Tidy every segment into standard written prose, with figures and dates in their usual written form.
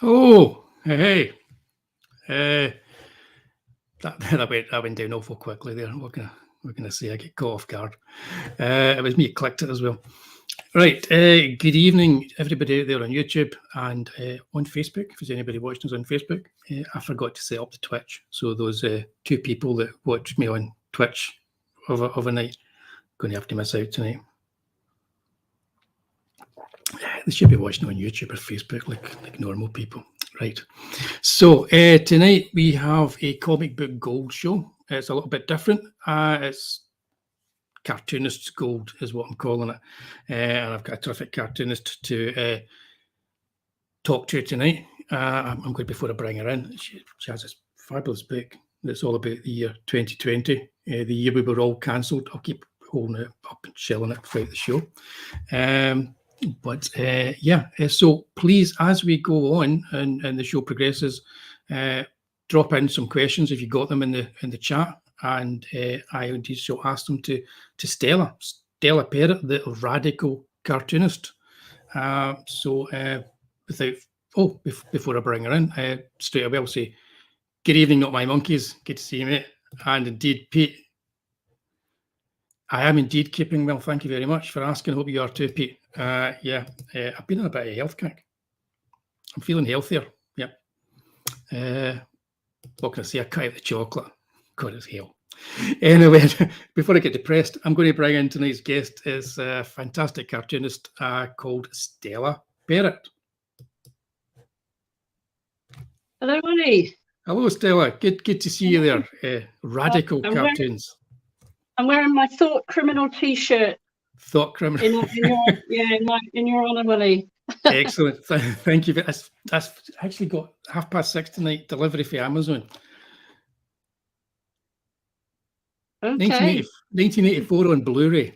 Oh, hey. That went down awful quickly there. What can I say? I get caught off guard. It was me who clicked it as well. Right. Good evening, everybody out there on YouTube and on Facebook. If there's anybody watching us on Facebook, I forgot to set up the Twitch. So those 2 people that watched me on Twitch overnight going to have to miss out tonight. They should be watching on YouTube or Facebook like normal people. Right. So tonight we have a comic book gold show. It's a little bit different. It's Cartoonist Gold is what I'm calling it. And I've got a terrific cartoonist to talk to tonight. I'm going before I bring her in. She has this fabulous book that's all about the year 2020, the year we were all cancelled. I'll keep holding it up and shelling it throughout the show. So please, as we go on and the show progresses, drop in some questions if you got them in the chat, and I indeed shall ask them to Stella Perrett, the radical cartoonist. Before I bring her in, straight away I'll say, good evening, not my monkeys. Good to see you, mate. And indeed, Pete, I am indeed keeping well. Thank you very much for asking. Hope you are too, Pete. I've been on a bit of a health kick. I'm feeling healthier. Yeah. What can I say? I cut out the chocolate. God, it's hell. Anyway, before I get depressed, I'm going to bring in tonight's guest. Is a fantastic cartoonist called Stella Perrett. Hello, Wullie. Hello, Stella. Good to see you there. Radical cartoons. I'm wearing my Thought Criminal T-shirt. Thought Criminal. in your honour, Wullie. Excellent. Thank you. That's actually got 6:30 tonight delivery for Amazon. Okay. 1984 on Blu-ray.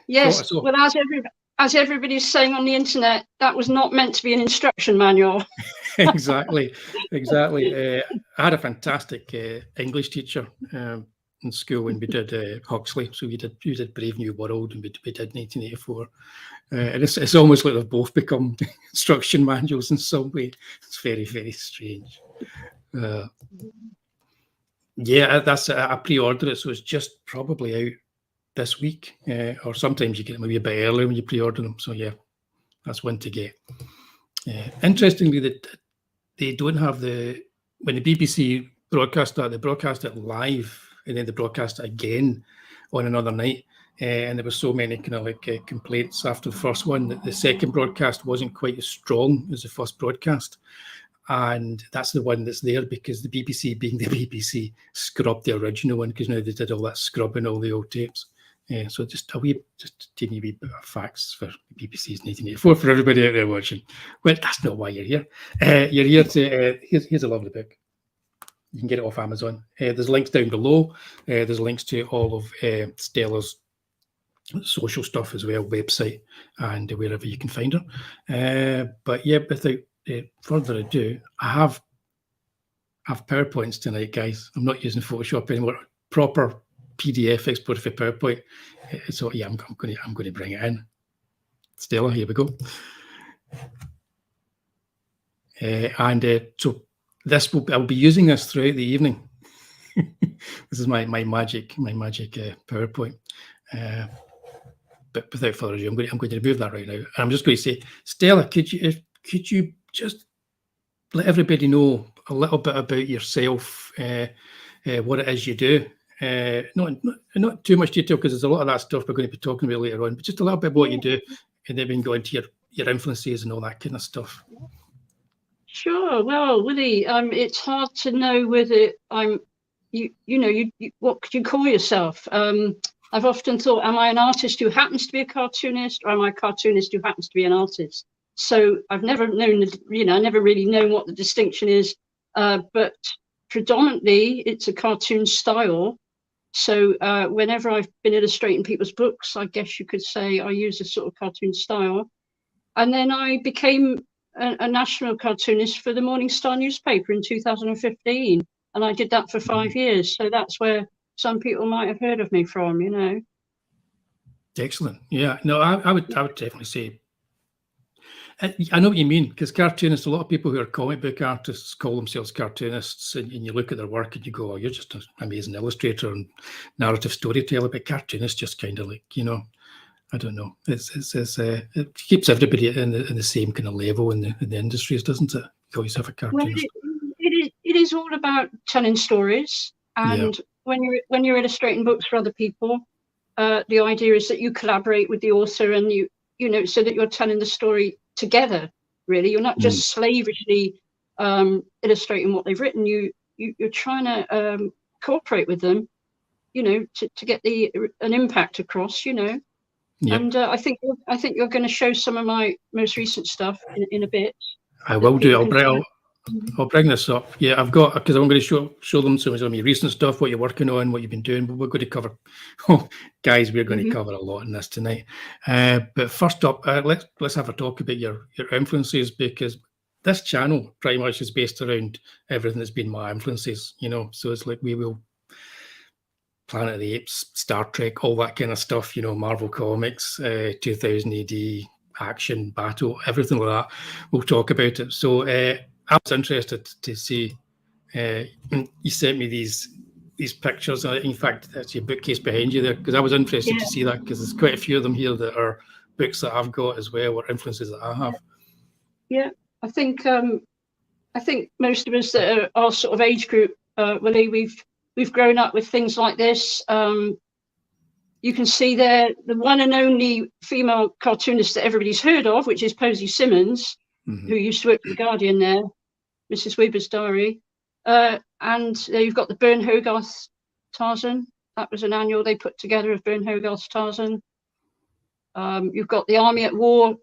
Yes. Well, as everybody's saying on the internet, that was not meant to be an instruction manual. Exactly. I had a fantastic English teacher in school when we did Huxley. So we did Brave New World, and we did 1984. And it's almost like they've both become instruction manuals in some way. It's very, very strange. I pre-ordered it, so it's just probably out this week, or sometimes you get them maybe a bit earlier when you pre-order them. So yeah, that's one to get. Interestingly, that they don't have when the BBC broadcast that. They broadcast it live, and then they broadcast it again on another night. And there were so many kind of like complaints after the first one that the second broadcast wasn't quite as strong as the first broadcast. And that's the one that's there because the BBC, being the BBC, scrubbed the original one because now they did all that scrubbing all the old tapes. So just a teeny wee bit of facts for the BBC's 1984 for everybody out there watching. Well, that's not why you're here. You're here to, here's a lovely book. You can get it off Amazon. There's links down below. There's links to all of Stella's social stuff as well, website, and wherever you can find her. But yeah, without further ado, I have PowerPoints tonight, guys. I'm not using Photoshop anymore. Proper PDF export for PowerPoint. So yeah, I'm going to bring it in. Stella, here we go. So I'll be using this throughout the evening. This is my magic PowerPoint. But without further ado, I'm going to remove that right now. And I'm just going to say, Stella, could you just let everybody know a little bit about yourself, what it is you do? Not too much detail because there's a lot of that stuff we're going to be talking about later on, but just a little bit about what you do, and then we can go into your influences and all that kind of stuff. Sure. Well, Wullie, it's hard to know whether I'm, what could you call yourself? I've often thought, am I an artist who happens to be a cartoonist, or am I a cartoonist who happens to be an artist? So I've never known, never really known what the distinction is, but predominantly it's a cartoon style. So whenever I've been illustrating people's books, I guess you could say I use a sort of cartoon style. And then I became a national cartoonist for the Morning Star newspaper in 2015. And I did that for 5 years. So that's where some people might have heard of me from, Excellent. Yeah, no, I would definitely say, I know what you mean, because cartoonists, a lot of people who are comic book artists call themselves cartoonists, and you look at their work and you go, oh, you're just an amazing illustrator and narrative storyteller, but cartoonist just kind of like, I don't know. It keeps everybody in the same kind of level in the industries, doesn't it? You always have a cartoonist. Well, it is all about telling stories, and when you're illustrating books for other people, the idea is that you collaborate with the author, and you so that you're telling the story together. Really, you're not just slavishly illustrating what they've written. You're trying to cooperate with them, to get an impact across. Yep. And I think you're going to show some of my most recent stuff in a bit. I will do. I'll bring this up. Yeah, I've got, because I'm going to show them some of your recent stuff, what you're working on, what you've been doing. But we're going to cover, guys, we're going to cover a lot in this tonight. But first up, let's have a talk about your influences, because this channel pretty much is based around everything that's been my influences. So it's like we will Planet of the Apes, Star Trek, all that kind of stuff. Marvel Comics, 2000 AD, action, battle, everything like that. We'll talk about it. So I was interested to see, you sent me these pictures. In fact, that's your bookcase behind you there, because I was interested to see that, because there's quite a few of them here that are books that I've got as well, or influences that I have. Yeah, I think most of us that are our sort of age group, Wullie, we've grown up with things like this. You can see there the one and only female cartoonist that everybody's heard of, which is Posy Simmons, who used to work for The Guardian there, Mrs. Weber's Diary. And there you've got the Bern Hogarth Tarzan. That was an annual they put together of Bern Hogarth's Tarzan. You've got the Army at War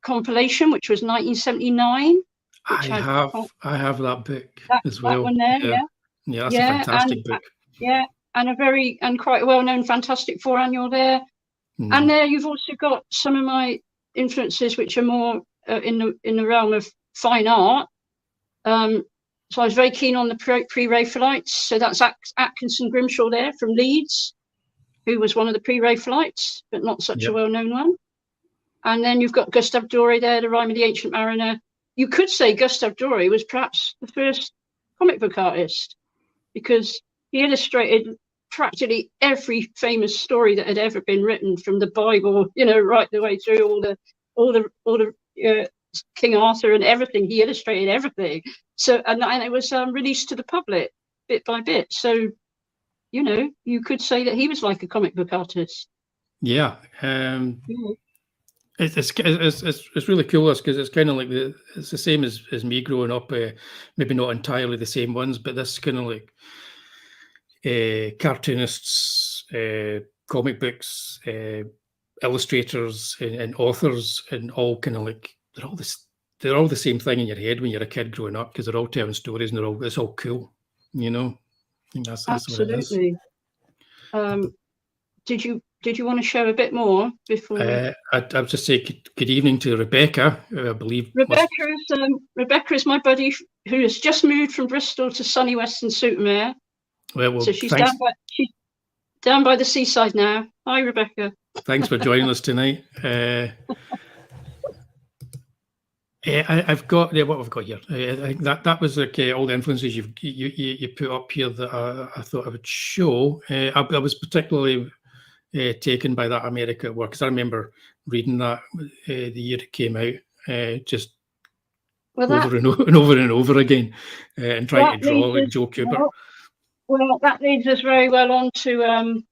compilation, which was 1979. I have that book as well. That one there, yeah, that's a fantastic book. Yeah, and quite a well-known Fantastic Four annual there. And there you've also got some of my influences, which are more in the realm of fine art. So I was very keen on the pre-Raphaelites. So that's Atkinson Grimshaw there from Leeds, who was one of the pre-Raphaelites, but not such a well-known one. And then you've got Gustave Doré there, the Rime of the Ancient Mariner. You could say Gustave Doré was perhaps the first comic book artist, because he illustrated practically every famous story that had ever been written, from the Bible, right the way through all the King Arthur and everything. He illustrated everything. So and it was released to the public. bit by bit. So, you know, you could say that he was like a comic book artist. Yeah. It's really cool because it's kind of like it's the same as me growing up. Maybe not entirely the same ones, but this kind of like cartoonists, comic books, illustrators, and authors, and all kind of like they're all the same thing in your head when you're a kid growing up because they're all telling stories and it's all cool, you know. I think that's Absolutely. What it is. Did you want to show a bit more before? I'll just say good evening to Rebecca, who I believe Rebecca is my buddy who has just moved from Bristol to sunny Weston-super-Mare. Well, so she's down by the seaside now. Hi, Rebecca. Thanks for joining us tonight. I've got what we've got here. I think that was like all the influences you put up here that I thought I would show. I was particularly taken by that America at Work because I remember reading that the year it came out, just over and over again, and trying to draw like Joe Kubert. Well, that leads us very well on to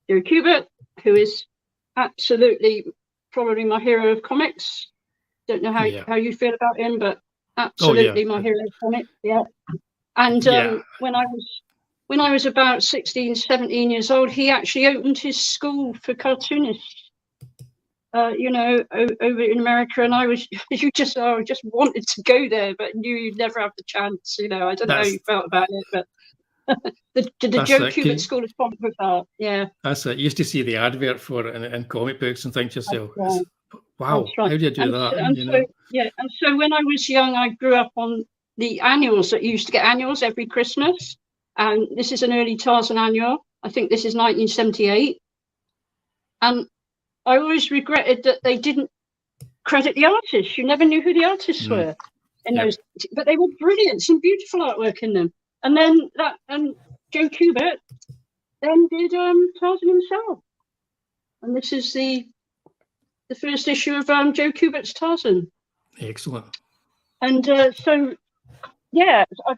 Joe Kubert, who is absolutely probably my hero of comics. Don't know how you feel about him, but absolutely my hero of comics. Yeah. And when I was about 16, 17 years old, he actually opened his school for cartoonists, you know, over in America. And I just wanted to go there, but knew you'd never have the chance. You know, I don't know how you felt about it, but the Joe Kubert School of Comic Book Art. Yeah. That's it. You used to see the advert for it in comic books and think to yourself, wow, how do you do that? And so when I was young, I grew up on the annuals that you used to get annuals every Christmas. And this is an early Tarzan annual. I think this is 1978. And I always regretted that they didn't credit the artists. You never knew who the artists were in those, but they were brilliant, some beautiful artwork in them. And then Joe Kubert then did Tarzan himself. And this is the first issue of Joe Kubert's Tarzan. Excellent. And so yeah, I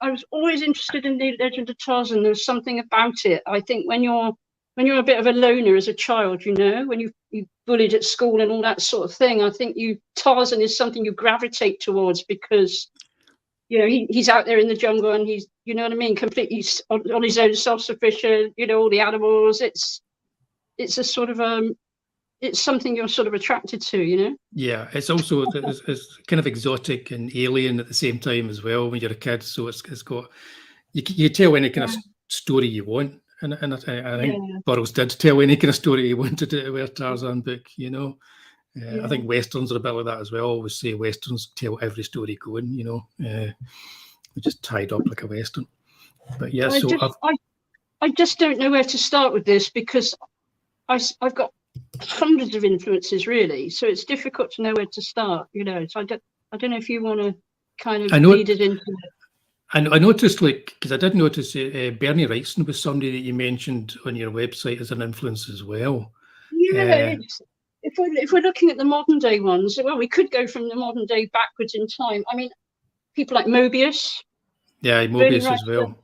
was always interested in the legend of Tarzan. There was something about it. I think when you're a bit of a loner as a child, you know, when you bullied at school and all that sort of thing, I think Tarzan is something you gravitate towards because, you know, he's out there in the jungle and he's, you know what I mean, completely on his own, self-sufficient. You know, all the animals. It's a sort of it's something you're sort of attracted to, you know. Yeah, it's also it's kind of exotic and alien at the same time as well when you're a kid. So it's got you tell any kind of story you want, and I think Burroughs did tell any kind of story he wanted to with a Tarzan book, you know. I think westerns are a bit like that as well. I always say westerns tell every story going, you know. They're just tied up like a western. But yeah, I just don't know where to start with this because I've got hundreds of influences really, so it's difficult to know where to start, you know. So I don't know if you want to kind of lead it into it. I noticed, like, because I did notice Bernie Wrightson was somebody that you mentioned on your website as an influence as well. Yeah, if we're looking at the modern day ones, well, we could go from the modern day backwards in time. I mean, people like Mobius. Yeah, Mobius as well.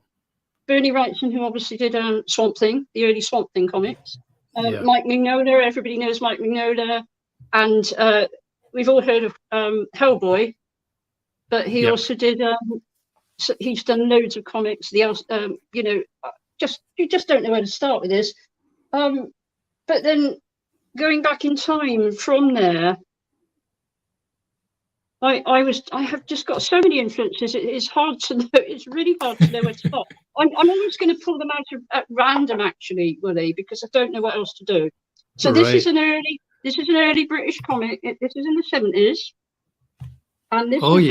Bernie Wrightson, who obviously did Swamp Thing, the early Swamp Thing comics. Mike Mignola, everybody knows Mike Mignola, and we've all heard of Hellboy, but he also did. He's done loads of comics. You know, you just don't know where to start with this. But then going back in time from there, I have just got so many influences. It's hard to know. It's really hard to know where to start. I'm always going to pull them out at random, actually, Wullie, because I don't know what else to do. So this is an early British comic. This is in the 70s, and this is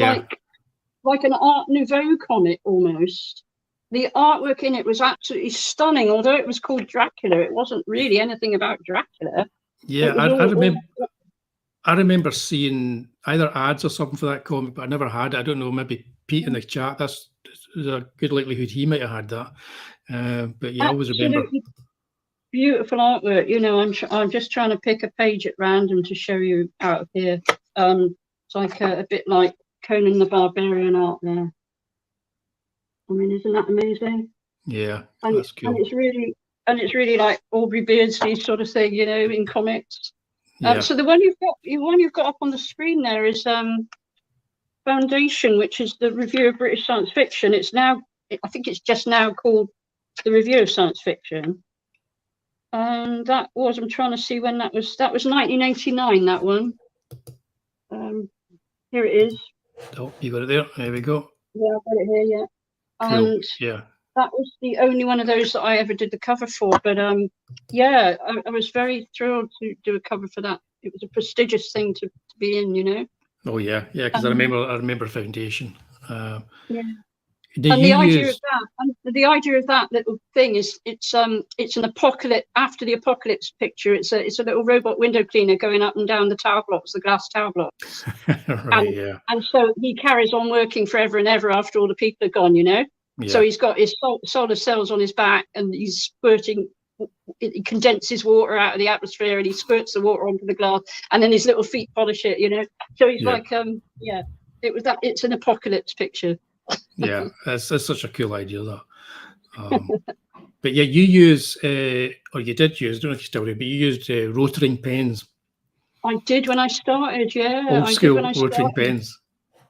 like an Art Nouveau comic almost. The artwork in it was absolutely stunning. Although it was called Dracula, it wasn't really anything about Dracula. Yeah, I remember seeing either ads or something for that comic, but I never had it. I don't know, maybe Pete in the chat, there's a good likelihood he might have had that. But yeah, I always remember. Beautiful artwork. You know, I'm just trying to pick a page at random to show you out of here. It's like a bit like Conan the Barbarian art there. I mean, isn't that amazing? Yeah, And that's cool. and it's really like Aubrey Beardsley sort of thing, you know, in comics. Yeah. So the one you've got up on the screen there is Foundation, which is the Review of British Science Fiction. It's now, I think it's just now called the Review of Science Fiction. And that was, I'm trying to see when that was 1989, that one. Here it is. Oh, you got it there. There we go. Yeah, I've got it here, yeah. Cool. And yeah. that was the only one of those that I ever did the cover for. But yeah, I was very thrilled to do a cover for that. It was a prestigious thing to be in, you know. Oh yeah, yeah. Because I remember Foundation. Yeah. And the idea of that little thing is it's an apocalypse, after the apocalypse picture. It's a little robot window cleaner going up and down the tower blocks, the glass tower blocks. Right. Yeah. And so he carries on working forever and ever after all the people are gone, you know. Yeah. So he's got his solar cells on his back, and he's squirting. He condenses water out of the atmosphere, and he squirts the water onto the glass, and then his little feet polish it, you know. So he's like, yeah. It was that. It's an apocalypse picture. Yeah, that's such a cool idea, that. But yeah, you use, or you did use, I don't know if you still do, but you used rotaring pens. I did when I started, yeah. Old school rotaring pens.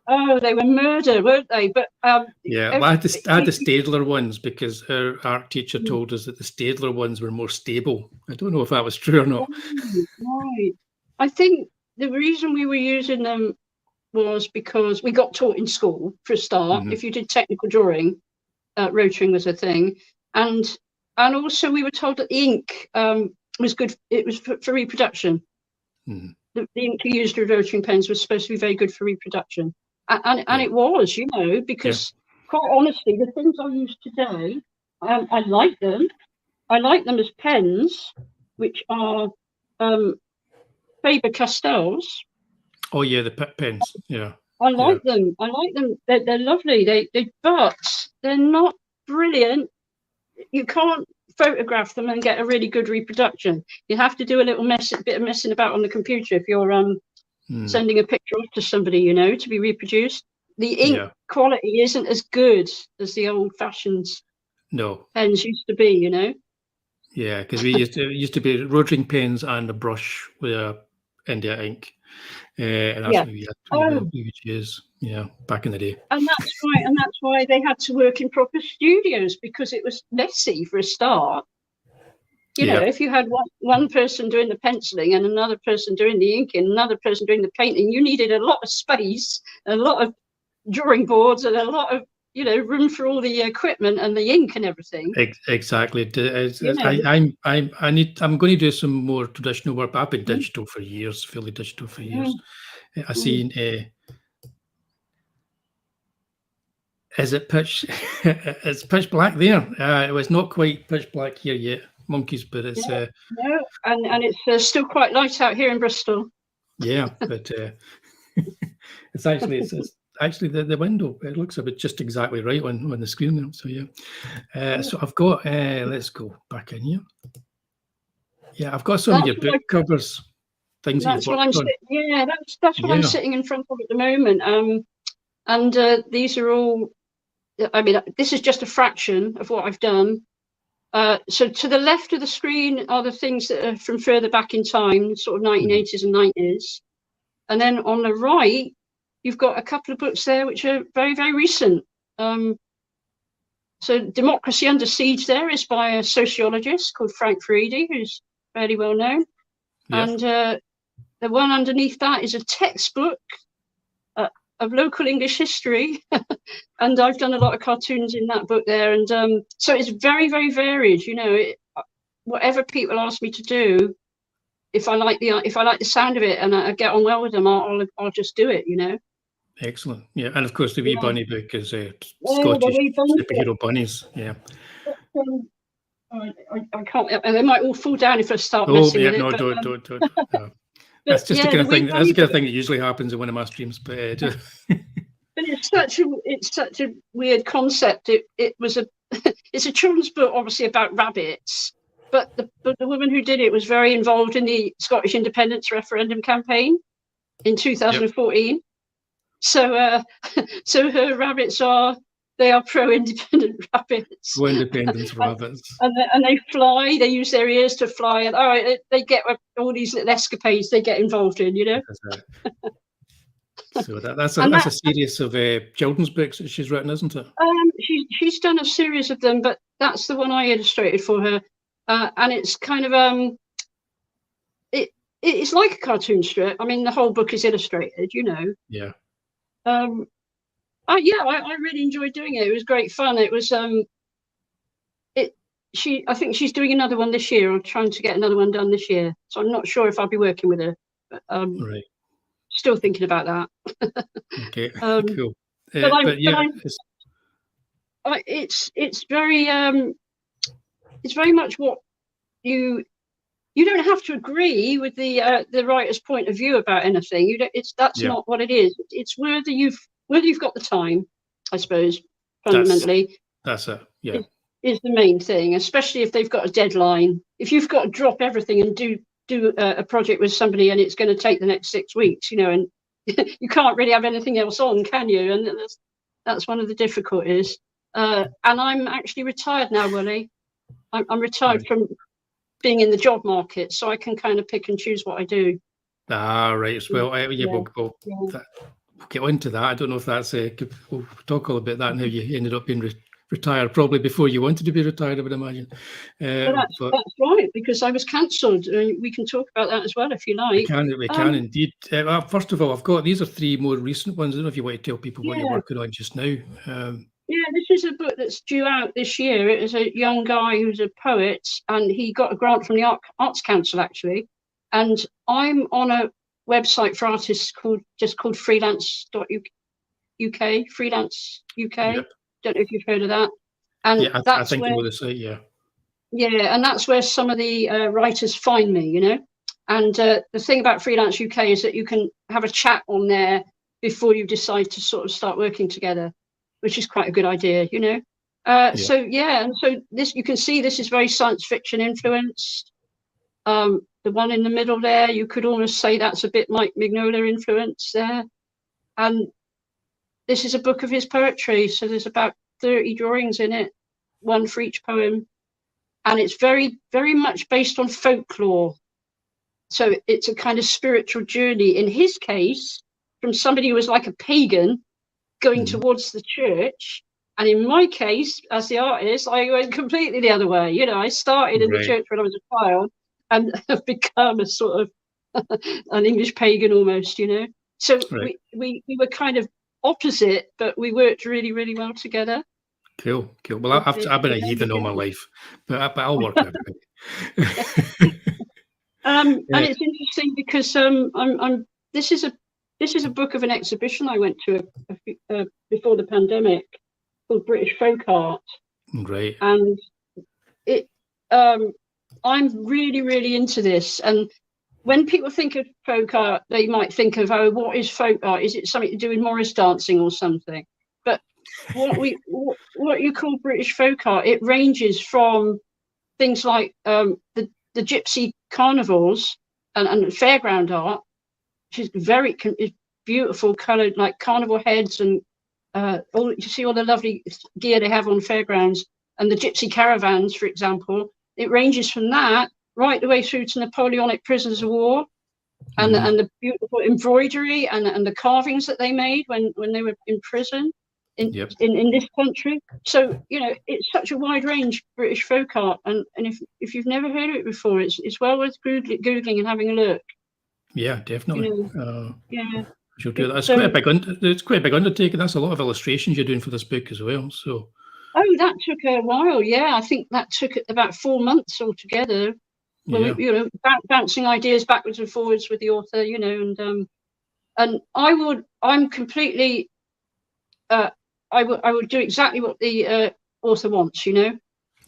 Oh, they were murder, weren't they? But yeah, well, I had the Staedtler ones because our art teacher told us that the Staedtler ones were more stable. I don't know if that was true or not. Right. I think the reason we were using them was because we got taught in school, for a start. If you did technical drawing, rotaring was a thing, and also we were told that the ink was good. It was for reproduction. The ink you used with rotaring pens was supposed to be very good for reproduction, and it was, you know, because quite honestly, the things I use today, I like them. I like them as pens, which are Faber-Castells. Oh yeah, the pens. Yeah, I like them. I like them. They're lovely. But they're not brilliant. You can't photograph them and get a really good reproduction. You have to do a little bit of messing about on the computer if you're sending a picture off to somebody, you know, to be reproduced. The ink quality isn't as good as the old-fashioned pens used to be, you know. Yeah, because we used to be rotaring pens and a brush with a India ink. And that's what we would use, back in the day. And that's why they had to work in proper studios, because it was messy for a start. You know, if you had one person doing the penciling and another person doing the inking, another person doing the painting, you needed a lot of space, a lot of drawing boards, and a lot of, you know, room for all the equipment and the ink and everything. Exactly. I'm going to do some more traditional work, but I've been digital for years, fully digital for years. I seen is it pitch? It's pitch black there. It was not quite pitch black here yet, monkeys, but it's no, and it's still quite light out here in Bristol. Yeah, but it's actually the window. It looks a bit just exactly right on the screen there. So yeah, so I've got. Let's go back in here. Yeah, I've got some of your book covers. Things that's what I'm. That's what I'm sitting in front of at the moment. And these are all. I mean, this is just a fraction of what I've done. So to the left of the screen are the things that are from further back in time, sort of 1980s and 90s. And then on the right, you've got a couple of books there which are very, very recent. So Democracy Under Siege there is by a sociologist called Frank Furedi, who's fairly well known. Yes. And the one underneath that is a textbook of local English history. And I've done a lot of cartoons in that book there. And so it's very, very varied. You know, whatever people ask me to do, if I like the sound of it and I get on well with them, I'll just do it. You know. Excellent. Yeah, and of course the wee bunny book is Scottish superhero bunnies. Yeah. I can't. They might all fall down if I start messing with it. No, don't. That's just the kind of thing. That's the kind of thing that usually happens in one of my streams. But it's such a weird concept. It's a children's book, obviously about rabbits. But the woman who did it was very involved in the Scottish independence referendum campaign in 2014. Yep. So her rabbits are They are pro-independent rabbits. Pro independence rabbits. And they fly. They use their ears to fly, and they get all these little escapades they get involved in. So that's a series of children's books that she's written, isn't it? She's done a series of them, but that's the one I illustrated for her, and it's kind of it's like a cartoon strip. I mean, the whole book is illustrated, Yeah. I really enjoyed doing it. It was great fun. It was I think she's doing another one this year, or trying to get another one done this year. So I'm not sure if I'll be working with her. But, right. Still thinking about that. Okay. Cool. It's very much what you don't have to agree with the writer's point of view about anything. That's not what it is. It's whether you've got the time, I suppose, fundamentally. That's it. Yeah. Is the main thing, especially if they've got a deadline. If you've got to drop everything and do a project with somebody, and it's going to take the next 6 weeks, and you can't really have anything else on, can you? And that's one of the difficulties. And I'm actually retired now, Wullie. I'm retired from being in the job market, so I can kind of pick and choose what I do. Right. Well, we'll get on to that. I don't know if that's we'll talk all about that and how you ended up being retired, probably before you wanted to be retired, I would imagine. That's right, because I was cancelled. We can talk about that as well if you like. We can indeed. First of all, these are 3 more recent ones. I don't know if you want to tell people what you're working on just now. This is a book that's due out this year. It is a young guy who's a poet, and he got a grant from the Arts Council, actually. And I'm on a website for artists called freelance.uk, freelance UK. Yep. Don't know if you've heard of that. And I think you know the site, yeah. Yeah, and that's where some of the writers find me, And the thing about Freelance UK is that you can have a chat on there before you decide to sort of start working together, which is quite a good idea, and so this, you can see, this is very science fiction influenced. The one in the middle there, you could almost say that's a bit Mike Mignola influence there. And this is a book of his poetry, so there's about 30 drawings in it, one for each poem, and it's very, very much based on folklore. So it's a kind of spiritual journey, in his case, from somebody who was like a pagan going towards the church. And in my case, as the artist, I went completely the other way. I started in the church when I was a child and have become a sort of an English pagan almost, So we were kind of opposite, but we worked really, really well together. Cool. Well, I've been a heathen all my life, but I'll work with everybody. And it's interesting because this is a book of an exhibition I went to before the pandemic called British Folk Art. Right. And I'm really, really into this. And when people think of folk art, they might think of, what is folk art? Is it something to do with Morris dancing or something? But what you call British folk art, it ranges from things like the gypsy carnivals and fairground art, which is beautiful, coloured, like carnival heads, and you see all the lovely gear they have on fairgrounds, and the gypsy caravans, for example. It ranges from that right the way through to Napoleonic prisoners of war, and the beautiful embroidery and the carvings that they made when they were in prison in this country. So it's such a wide range, British folk art, and if you've never heard of it before, it's well worth googling and having a look. Yeah, definitely. She'll do that. It's quite a big undertaking. That's a lot of illustrations you're doing for this book as well. So. Oh, that took a while. Yeah, I think that took about 4 months altogether. Well, bouncing ideas backwards and forwards with the author, and I'm completely. I would do exactly what the author wants, Yeah.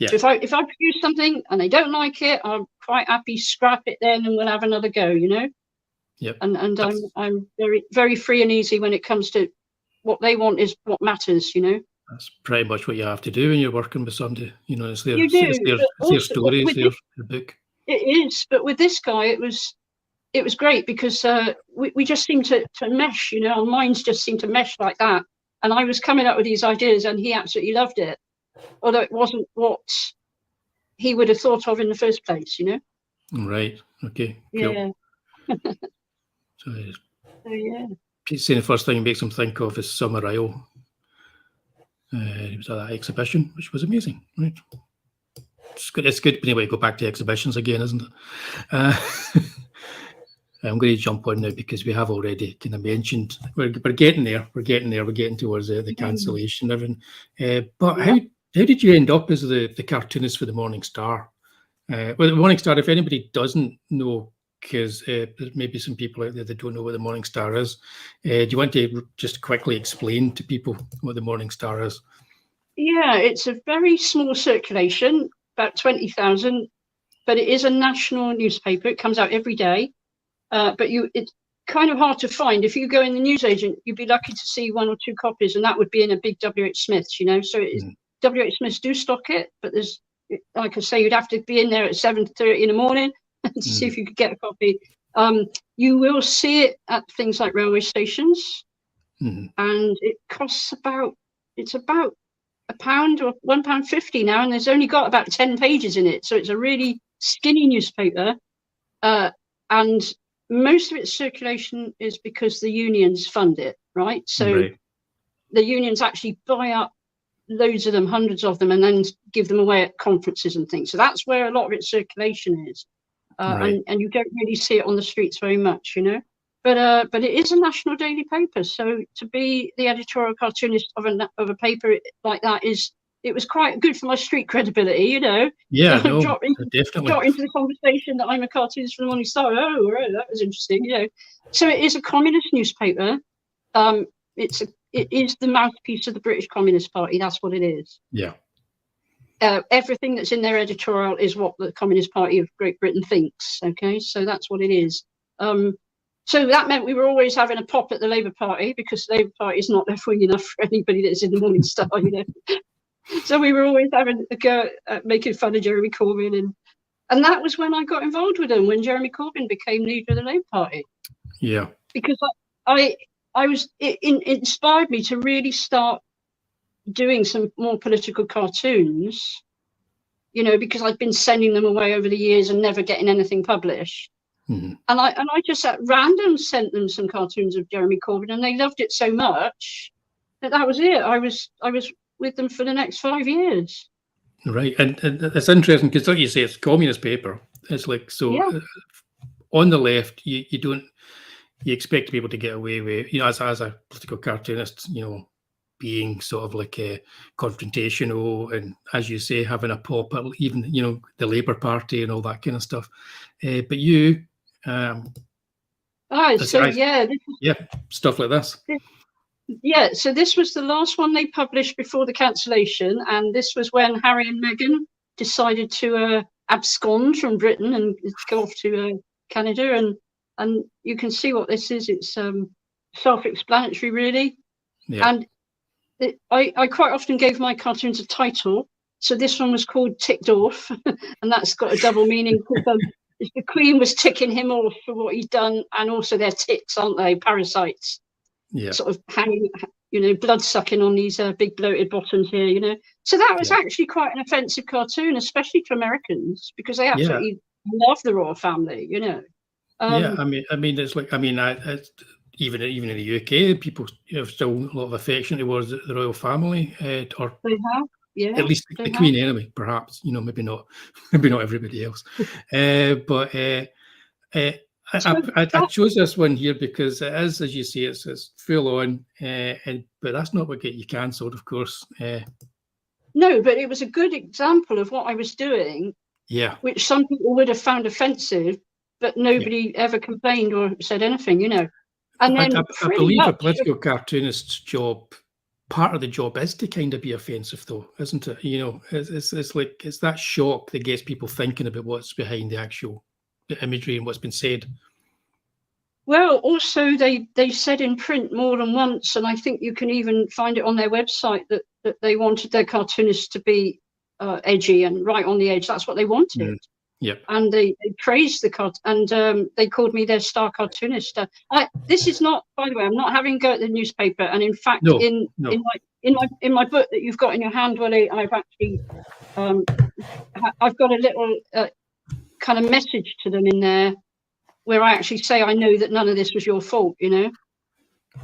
So if I produce something and they don't like it, I'm quite happy scrap it then, and we'll have another go, Yep. And I'm very, very free and easy when it comes to what they want is what matters, That's pretty much what you have to do when you're working with somebody. It's their stories, their book. It is, but with this guy, it was great because we just seemed to mesh. Our minds just seemed to mesh like that, And I was coming up with these ideas, and he absolutely loved it, although it wasn't what he would have thought of in the first place, you know. Right. Okay. Yeah. Cool. So Yeah. Pete's saying the first thing he makes him think of is Summer Isle. It was at that exhibition, which was amazing. Right. It's good being able to go back to exhibitions again, isn't it? I'm going to jump on now because we have already kind of mentioned we're getting there. We're getting towards the cancellation and everything. But how did you end up as the cartoonist for the Morning Star? Well, the Morning Star, if anybody doesn't know, because there's maybe some people out there that don't know what the Morning Star is. Do you want to just quickly explain to people what the Morning Star is? Yeah, it's a very small circulation, about 20,000, but it is a national newspaper. It comes out every day, but it's kind of hard to find. If you go in the newsagent, you'd be lucky to see 1 or 2 copies, and that would be in a big W.H. Smith's, you know. So W.H. Smith's do stock it, but there's, like I say, you'd have to be in there at 7:30 in the morning to see if you could get a copy. You will see it at things like railway stations, and it costs about £1 or £1.50 now, and there's only got about 10 pages in it, so it's a really skinny newspaper, and most of its circulation is because the unions fund it, right? So the unions actually buy up loads of them, hundreds of them, and then give them away at conferences and things. So that's where a lot of its circulation is, and you don't really see it on the streets very much, you know. But it is a national daily paper, so to be the editorial cartoonist of a paper like that it was quite good for my street credibility, you know. Yeah, so no, definitely. Got into the conversation that I'm a cartoonist for the Morning Star. Oh, right, that was interesting, you know. So it is a communist newspaper. It is the mouthpiece of the British Communist Party. That's what it is. Yeah. Everything that's in their editorial is what the Communist Party of Great Britain thinks. Okay, so that's what it is. So that meant we were always having a pop at the Labour Party, because the Labour Party is not left-wing enough for anybody that's in the Morning Star, you know. So we were always having a go at making fun of Jeremy Corbyn, and that was when I got involved with them, when Jeremy Corbyn became leader of the Labour Party. Yeah. Because it inspired me to really start doing some more political cartoons, you know, because I'd been sending them away over the years and never getting anything published. And I just at random sent them some cartoons of Jeremy Corbyn, and they loved it so much that was it. I was with them for the next 5 years. Right, and it's interesting because, like you say, it's a communist paper. It's like, so on the left, you expect to be able to get away with, you know, as a political cartoonist, you know, being sort of like a confrontational, and as you say, having a pop at even, you know, the Labour Party and all that kind of stuff. But you, stuff like this. So this was the last one they published before the cancellation, and this was when Harry and Meghan decided to abscond from Britain and go off to Canada, and you can see what this is. It's self-explanatory, really. And I quite often gave my cartoons a title. So this one was called Ticked Off, and that's got a double meaning, because the Queen was ticking him off for what he'd done, and also they're ticks, aren't they? Parasites. Sort of hanging, you know, blood sucking on these big bloated bottoms here, you know. So that was actually quite an offensive cartoon, especially to Americans, because they absolutely love the royal family, you know. I mean, it's like, even in the UK, people, you know, still a lot of affection towards the royal family, or they have, at least the Queen anyway. Perhaps, you know, maybe not everybody else, but. I chose this one here because it is, as you say, it's full on, but that's not what get you cancelled, of course. No, but it was a good example of what I was doing. Which some people would have found offensive, but nobody ever complained or said anything, you know. And then I believe a political cartoonist's job, part of the job is to kind of be offensive, though, isn't it? You know, it's like, it's that shock that gets people thinking about what's behind the actual imagery and what's been said. Well, also they said in print more than once, and I think you can even find it on their website, that they wanted their cartoonists to be edgy and right on the edge. That's what they wanted. Yep. And they praised the and they called me their star cartoonist. This is not, by the way, I'm not having a go at the newspaper. And in fact, No, in my book that you've got in your hand, Wullie, I've actually I've got a little kind of message to them in there where I actually say I know that none of this was your fault, you know,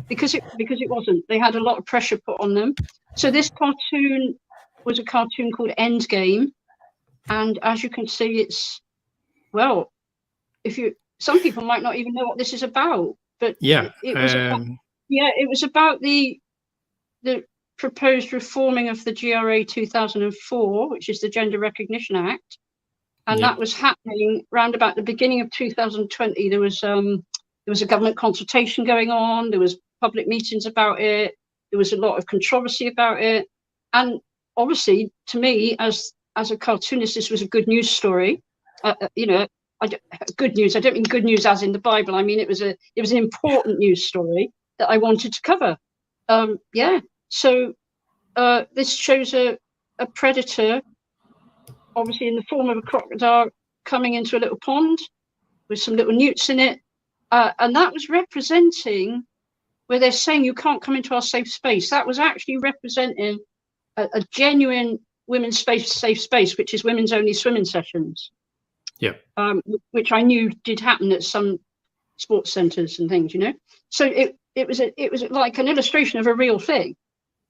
because it wasn't. They had a lot of pressure put on them. So this cartoon was a cartoon called Endgame, and as you can see, it's, well, some people might not even know what this is about, but yeah, it was about the proposed reforming of the GRA 2004, which is the Gender Recognition Act, and that was happening round about the beginning of 2020. There was a government consultation going on. There was public meetings about it. There was a lot of controversy about it, and obviously, to me, as a cartoonist, this was a good news story. You know, good news. I don't mean good news as in the Bible. I mean it was an important news story that I wanted to cover. So this shows a predator, obviously in the form of a crocodile, coming into a little pond with some little newts in it, and that was representing where they're saying you can't come into our safe space. That was actually representing a genuine women's safe space, which is women's only swimming sessions. Yeah. Which I knew did happen at some sports centres and things, you know. So it was like an illustration of a real thing.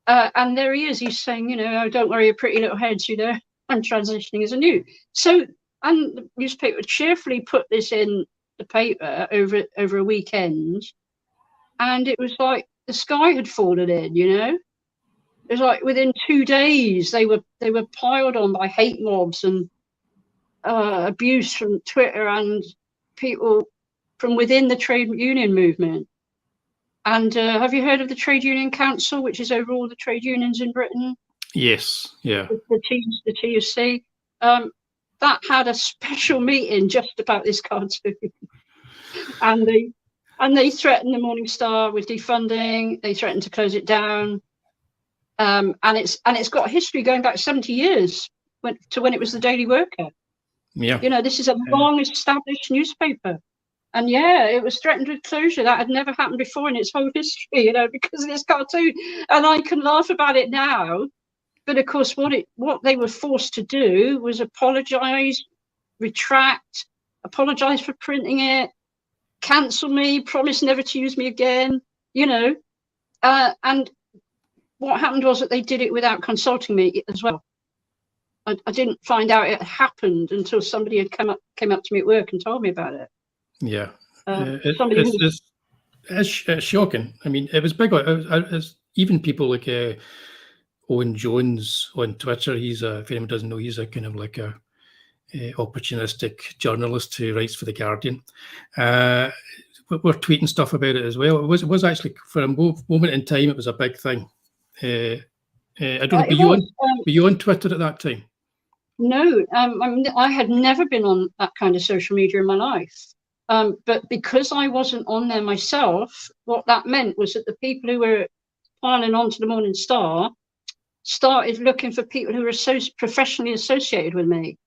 And there he is. He's saying, you know, oh, don't worry, your pretty little heads, you know, I'm transitioning as a new. So, and the newspaper cheerfully put this in the paper over a weekend, and it was like the sky had fallen in, you know. It was like within 2 days they were piled on by hate mobs and abuse from Twitter and people from within the trade union movement. And have you heard of the Trade Union Council, which is over all the trade unions in Britain? Yes, yeah. The TUC. That had a special meeting just about this cartoon. and they threatened the Morning Star with defunding. They threatened to close it down. And it's got a history going back 70 years to when it was the Daily Worker. Yeah. You know, this is a long established newspaper. And yeah, it was threatened with closure. That had never happened before in its whole history, you know, because of this cartoon. And I can laugh about it now. But of course, what they were forced to do was apologise, retract, apologise for printing it, cancel me, promise never to use me again, you know. And what happened was that they did it without consulting me as well. I didn't find out it happened until somebody had came up to me at work and told me about it. Yeah, it's shocking. I mean, it was big. Even people like Owen Jones on Twitter. He's if anyone doesn't know, he's a kind of like a opportunistic journalist who writes for the Guardian. We're tweeting stuff about it as well. It was actually, for a moment in time, it was a big thing. I don't know. Were you on Twitter at that time? No, I had never been on that kind of social media in my life. But because I wasn't on there myself, what that meant was that the people who were piling onto the Morning Star started looking for people who were professionally associated with me.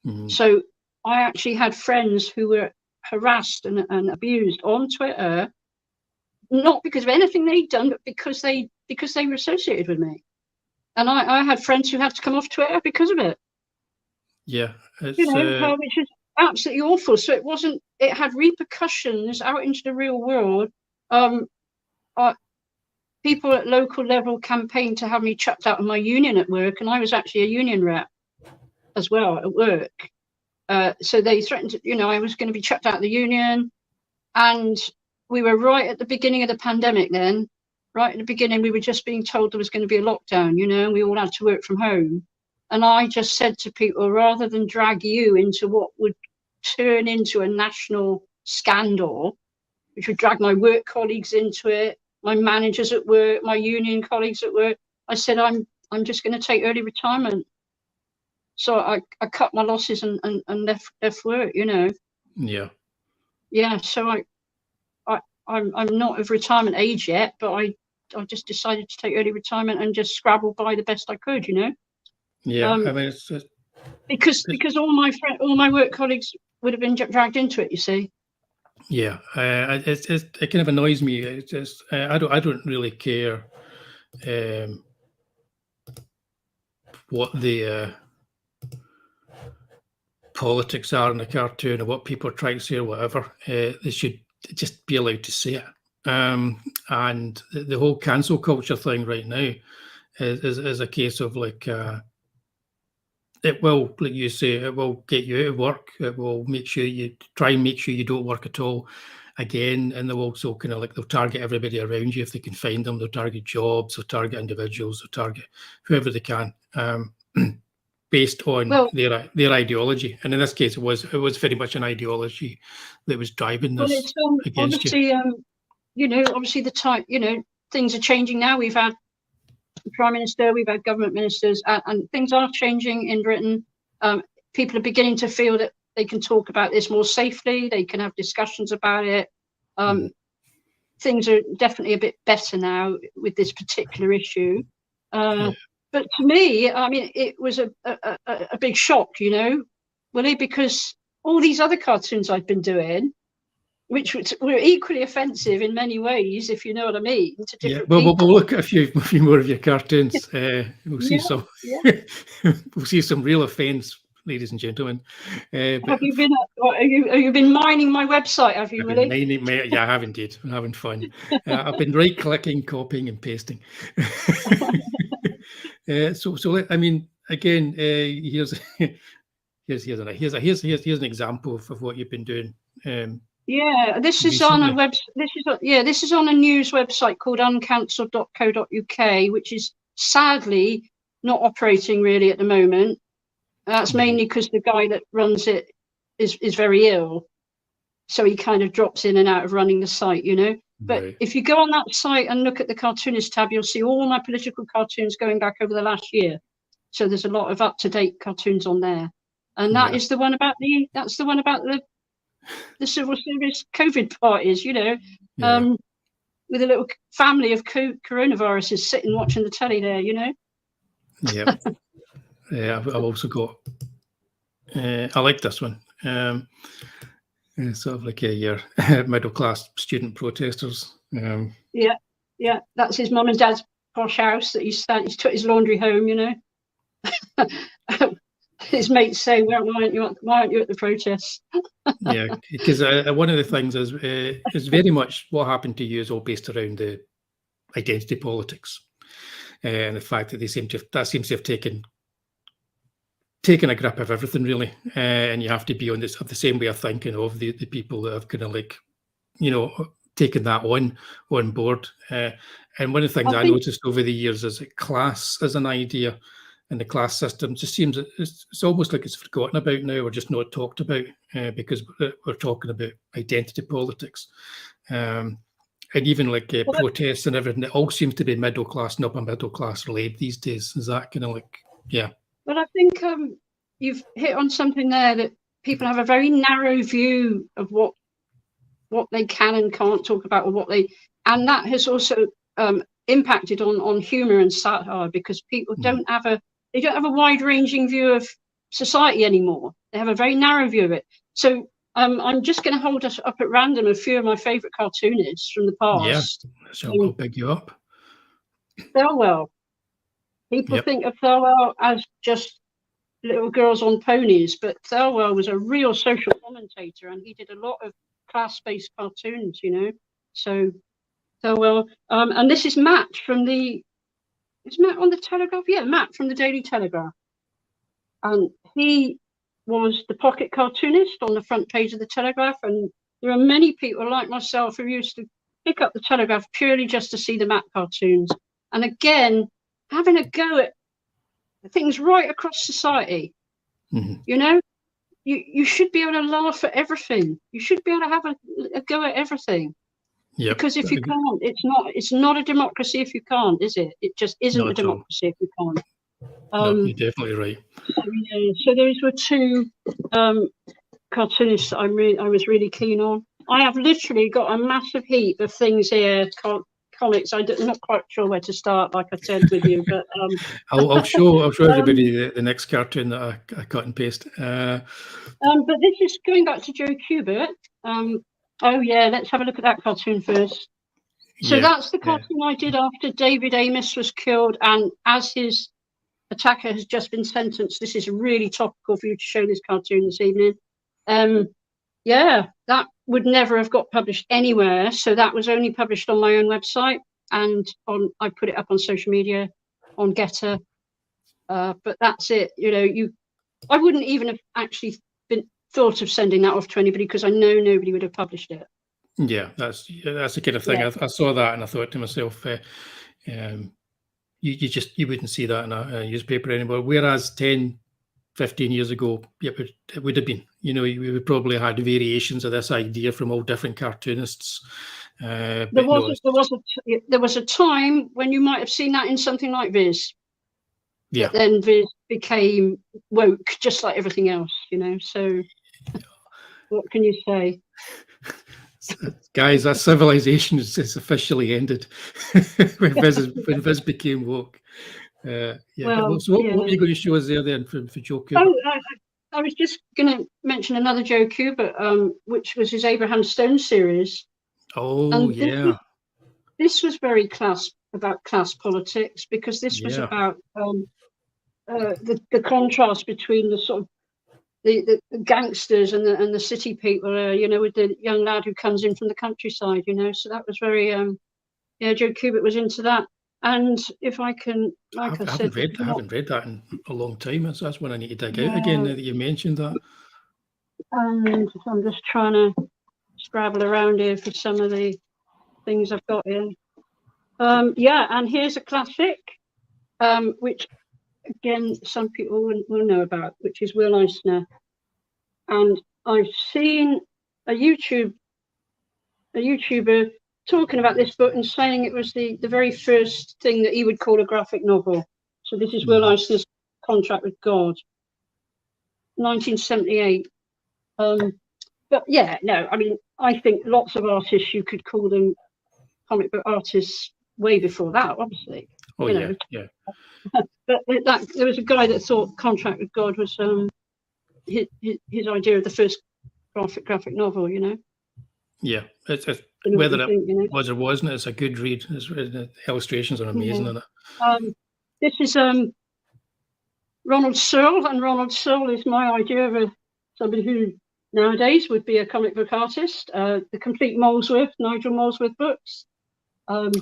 Mm-hmm. So I actually had friends who were harassed and abused on Twitter, not because of anything they'd done, but because they were associated with me. And I had friends who had to come off Twitter because of it. Yeah, which is absolutely awful. So it had repercussions out into the real world. People at local level campaigned to have me chucked out of my union at work, and I was actually a union rep as well at work. So they threatened to, I was going to be chucked out of the union. And we were right at the beginning of the pandemic then. Right at the beginning, we were just being told there was going to be a lockdown, and we all had to work from home. And I just said to people, rather than drag you into what would turn into a national scandal, which would drag my work colleagues into it, my managers at work, my union colleagues at work, I said, I'm just going to take early retirement. So I cut my losses and left work, Yeah. Yeah, so I'm not of retirement age yet, but I just decided to take early retirement and just scrabble by the best I could, Yeah, I mean, Because all my work colleagues would have been dragged into it, you see. Yeah, it kind of annoys me. It's just I don't really care what the politics are in the cartoon or what people are trying to say or whatever. They should just be allowed to say it. And the whole cancel culture thing right now is a case of like it will, like you say, it will get you out of work. It will make sure you don't work at all again, and they'll also kind of like they'll target everybody around you if they can find them. They'll target jobs, they'll target individuals, they'll target whoever they can, based on their ideology. And in this case, it was very much an ideology that was driving this against obviously, you know, obviously the type, you know, things are changing now. We've had the Prime Minister, we've had government ministers, and things are changing in Britain. People are beginning to feel that they can talk about this more safely. They can have discussions about it. Things are definitely a bit better now with this particular issue. But to me, I mean, it was a big shock, you know, Wullie, because all these other cartoons I've been doing, which were equally offensive in many ways, if you know what I mean, to different people. We'll look at a few more of your cartoons. We'll see some. We'll see some real offence, ladies and gentlemen. Have you been? Have you been mining my website? Have you really? Yeah, I have indeed. I'm having fun. I've been right-clicking, copying, and pasting. So I mean, again, here's an example of what you've been doing. Yeah, this is on a web. This is on a news website called uncancelled.co.uk, which is sadly not operating really at the moment. That's mainly because the guy that runs it is very ill, so he kind of drops in and out of running the site, you know. But if you go on that site and look at the Cartoonist tab, you'll see all my political cartoons going back over the last year. So there's a lot of up-to-date cartoons on there, and that is the one about the civil service COVID parties, you know, with a little family of coronaviruses sitting watching the telly there, you know. Yeah, I've also got. I like this one. Sort of like your middle class student protesters. Yeah, that's his mum and dad's posh house that he's took his laundry home, you know. His mates say, "Why aren't you at the protests?" Yeah, because one of the things is very much what happened to you is all based around the identity politics, and the fact that that seems to have taken a grip of everything really, and you have to be on the same way of thinking of the people that have kind of like, you know, taken that on board. And one of the things I noticed over the years is that class as an idea. And the class system just seems it's almost like it's forgotten about now, or just not talked about, because we're talking about identity politics, and even like protests and everything. It all seems to be middle class and upper middle class related these days. Is that kind of like, yeah? Well, I think you've hit on something there, that people have a very narrow view of what they can and can't talk about, or and that has also impacted on humour and satire, because people don't have a wide-ranging view of society anymore. They have a very narrow view of it. So I'm just going to hold us up at random a few of my favourite cartoonists from the past. Yeah, so I'll big you up. Thirlwell. People think of Thirlwell as just little girls on ponies, but Thirlwell was a real social commentator, and he did a lot of class-based cartoons, you know. So Thirlwell, and this is Matt from the. Is Matt on the Telegraph? Yeah, Matt from the Daily Telegraph. And he was the pocket cartoonist on the front page of the Telegraph. And there are many people like myself who used to pick up the Telegraph purely just to see the Matt cartoons. And again, having a go at things right across society. You know, you should be able to laugh at everything. You should be able to have a go at everything. Yep. Because if you can't, it's not a democracy if you can't, is it? It just isn't a democracy if you can't. No, you're definitely right. So those were two cartoonists that I was really keen on. I have literally got a massive heap of things here, comics. I'm not quite sure where to start, like I said with you, but I'll show everybody um, the next cartoon that I cut and paste. but this is going back to Joe Kubert. Oh yeah, let's have a look at that cartoon first. So Yeah, that's the cartoon I did after David Amos was killed, and as his attacker has just been sentenced. This is really topical for you to show this cartoon this evening. Yeah, that would never have got published anywhere. So that was only published on my own website, and I put it up on social media, on Getter. But that's it. You know, I wouldn't even have actually thought of sending that off to anybody because I know nobody would have published it. yeah, that's the kind of thing. I saw that and I thought to myself, you wouldn't see that in a newspaper anymore. Whereas 10, 15 years ago, it would have been. You know, we would probably had variations of this idea from all different cartoonists. There was a time when you might have seen that in something like Viz. Yeah. But then Viz became woke, just like everything else, you know. So, what can you say? Guys, that civilization is officially ended when Viz became woke. Yeah. Well, so what are you going to show us there then for Joe Kubert? Oh, I was just going to mention another Joe Kubert, which was his Abraham Stone series. Oh, and yeah. This was very about class politics, because this was about the contrast between the sort of the gangsters and the city people, you know, with the young lad who comes in from the countryside, you know. So that was very, Joe Kubert was into that. And if I can, I haven't read that in a long time. That's one I need to dig out again. Now that you mentioned that. And I'm just trying to scrabble around here for some of the things I've got here. And here's a classic, which again some people will know about, which is Will Eisner. And I've seen a YouTuber talking about this book and saying it was the very first thing that he would call a graphic novel. So this is Will Eisner's Contract with God, 1978. But yeah, no, I mean, I think lots of artists, you could call them comic book artists way before that, obviously. Oh, you know. But there was a guy that thought Contract with God was his idea of the first graphic novel, you know. Yeah, it's whether it was or wasn't, it's a good read. The illustrations are amazing in it. This is Ronald Searle, and Ronald Searle is my idea of somebody who nowadays would be a comic book artist. The complete Molesworth, Nigel Molesworth books. Ronald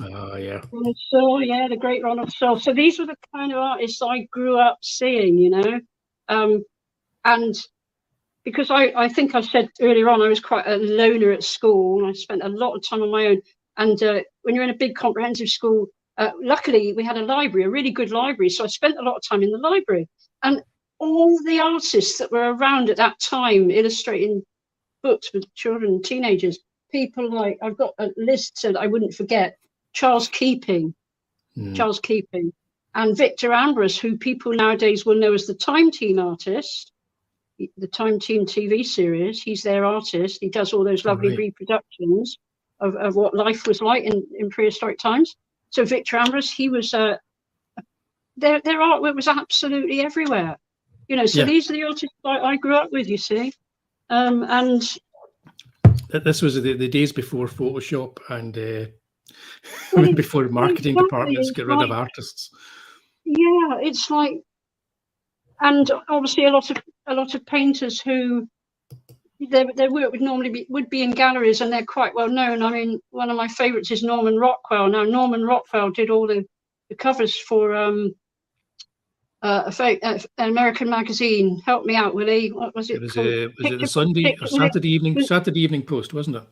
Searle, the great Ronald Searle. So these were the kind of artists I grew up seeing, you know. And because I think I said earlier on, I was quite a loner at school, and I spent a lot of time on my own. And when you're in a big comprehensive school, luckily we had a library, a really good library. So I spent a lot of time in the library. And all the artists that were around at that time illustrating books for children and teenagers, people like, I've got a list so that I wouldn't forget, Charles Keeping, and Victor Ambrose, who people nowadays will know as the Time Team artist, the Time Team TV series. He's their artist. He does all those lovely reproductions of what life was like in prehistoric times. So Victor Ambrose, he was their artwork was absolutely everywhere. You know, so these are the artists I grew up with, you see. And this was the days before Photoshop and before marketing departments get rid of artists. Yeah, it's like, and obviously a lot of painters who their work would normally be in galleries, and they're quite well known. I mean, one of my favourites is Norman Rockwell. Now, Norman Rockwell did all the covers for an American magazine. Help me out, Wullie. What was it? Was it the Sunday or Saturday Evening Post, wasn't it?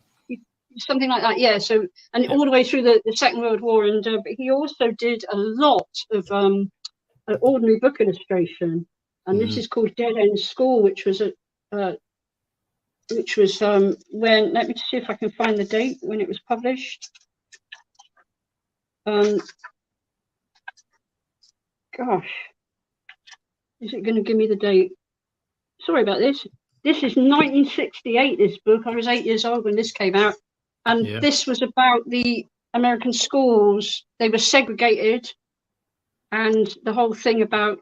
Something like that, yeah. So, and all the way through the Second World War, and but he also did a lot of ordinary book illustration, and this is called Dead End School, which was when, let me see if I can find the date when it was published. Gosh, is it going to give me the date? Sorry about this. This is 1968, this book. I was 8 years old when this came out. And this was about the American schools, they were segregated, and the whole thing about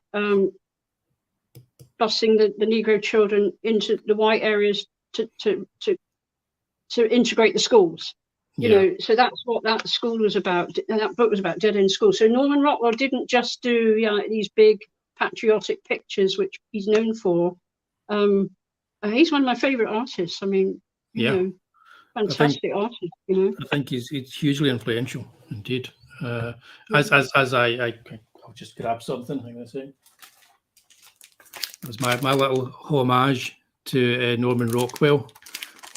busing the Negro children into the white areas to integrate the schools. You know, so that's what that school was about. And that book was about, Dead End School. So Norman Rockwell didn't just do these big patriotic pictures, which he's known for. He's one of my favorite artists. I mean, you know, fantastic artist. You know, I think he's hugely influential indeed. As I'll just grab something. Hang on a second. It was my little homage to Norman Rockwell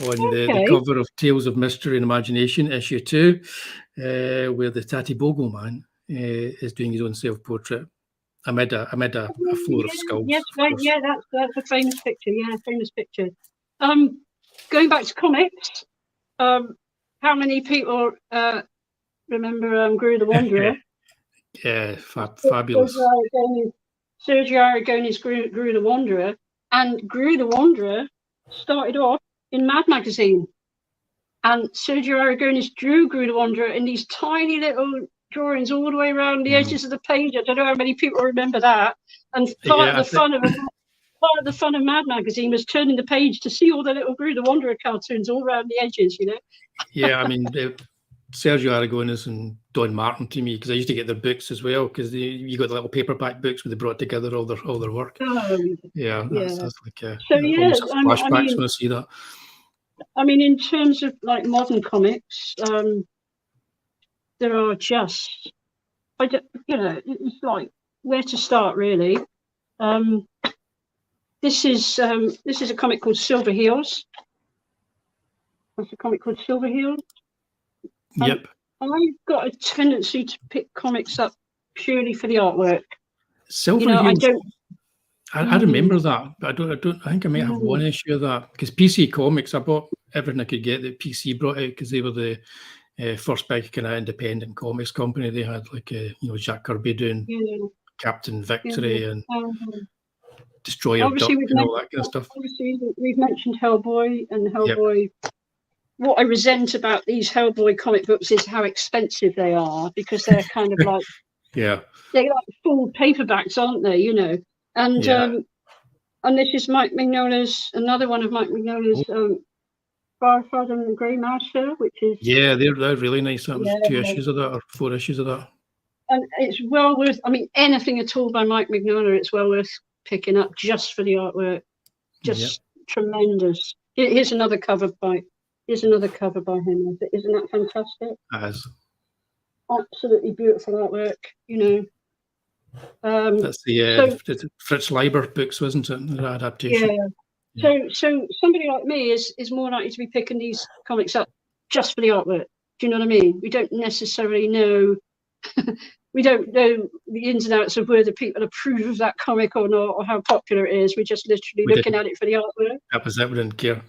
on the cover of Tales of Mystery and Imagination, issue 2, where the Tatty Bogle man is doing his own self-portrait amid a floor of skulls. Yes, right. Yeah, that's a famous picture. Yeah, famous picture. Going back to comics, how many people remember Gru the Wanderer? Yeah, fabulous. Sergio Aragonés Gru the Wanderer, and Gru the Wanderer started off in Mad Magazine, and Sergio Aragonés drew Gru the Wanderer in these tiny little drawings all the way around the edges of the page. I don't know how many people remember that. And part of the fun of Mad Magazine was turning the page to see all the little Gru the Wanderer cartoons all around the edges. You know. Yeah, I mean. Sergio Aragonés and Don Martin to me, because I used to get their books as well, because you got the little paperback books where they brought together all their work. That's like flashbacks when I see that. I mean, in terms of like modern comics, there are just, it's like where to start really. This is a comic called Silver Heels. What's a comic called Silver Heels? Yep. I've got a tendency to pick comics up purely for the artwork. Silver Heels. I remember that, but I think I might have one issue of that, because PC Comics, I bought everything I could get that PC brought out, because they were the first big kind of independent comics company. They had like Jack Kirby doing Captain Victory and Destroyer Duck and all that kind of stuff. Obviously, we've mentioned Hellboy and Hellboy. Yep. What I resent about these Hellboy comic books is how expensive they are, because they're kind of like they're like full paperbacks, aren't they? You know, and this is Mike Mignola's, another one of Mike Mignola's Firefather and the Grey Master, which is they're really nice. That was 2 issues of that, or 4 issues of that, and it's well worth. I mean, anything at all by Mike Mignola, it's well worth picking up just for the artwork. Just tremendous. Here's another cover by. Here's another cover by him. Isn't that fantastic? As absolutely beautiful artwork, you know. That's the Fritz Leiber books, wasn't it? The adaptation. Yeah. So somebody like me is more likely to be picking these comics up just for the artwork. Do you know what I mean? We don't necessarily know. We don't know the ins and outs of whether people approve of that comic or not, or how popular it is. We're just literally looking at it for the artwork. That was it. We didn't care.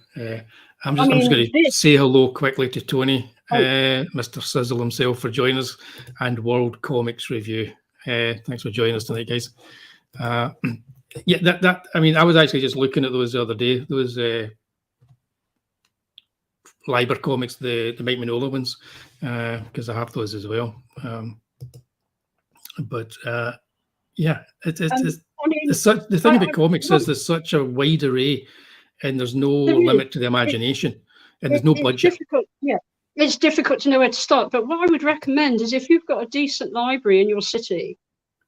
I'm just going to say hello quickly to Tony, Mr. Sizzle himself, for joining us, and World Comics Review. Thanks for joining us tonight, guys. I mean, I was actually just looking at those the other day. Those Leiber comics, the Mike Mignola ones, because I have those as well. The thing about comics is there's such a wide array, and there's no limit to the imagination, and there's no budget. It's difficult to know where to start. But what I would recommend is, if you've got a decent library in your city,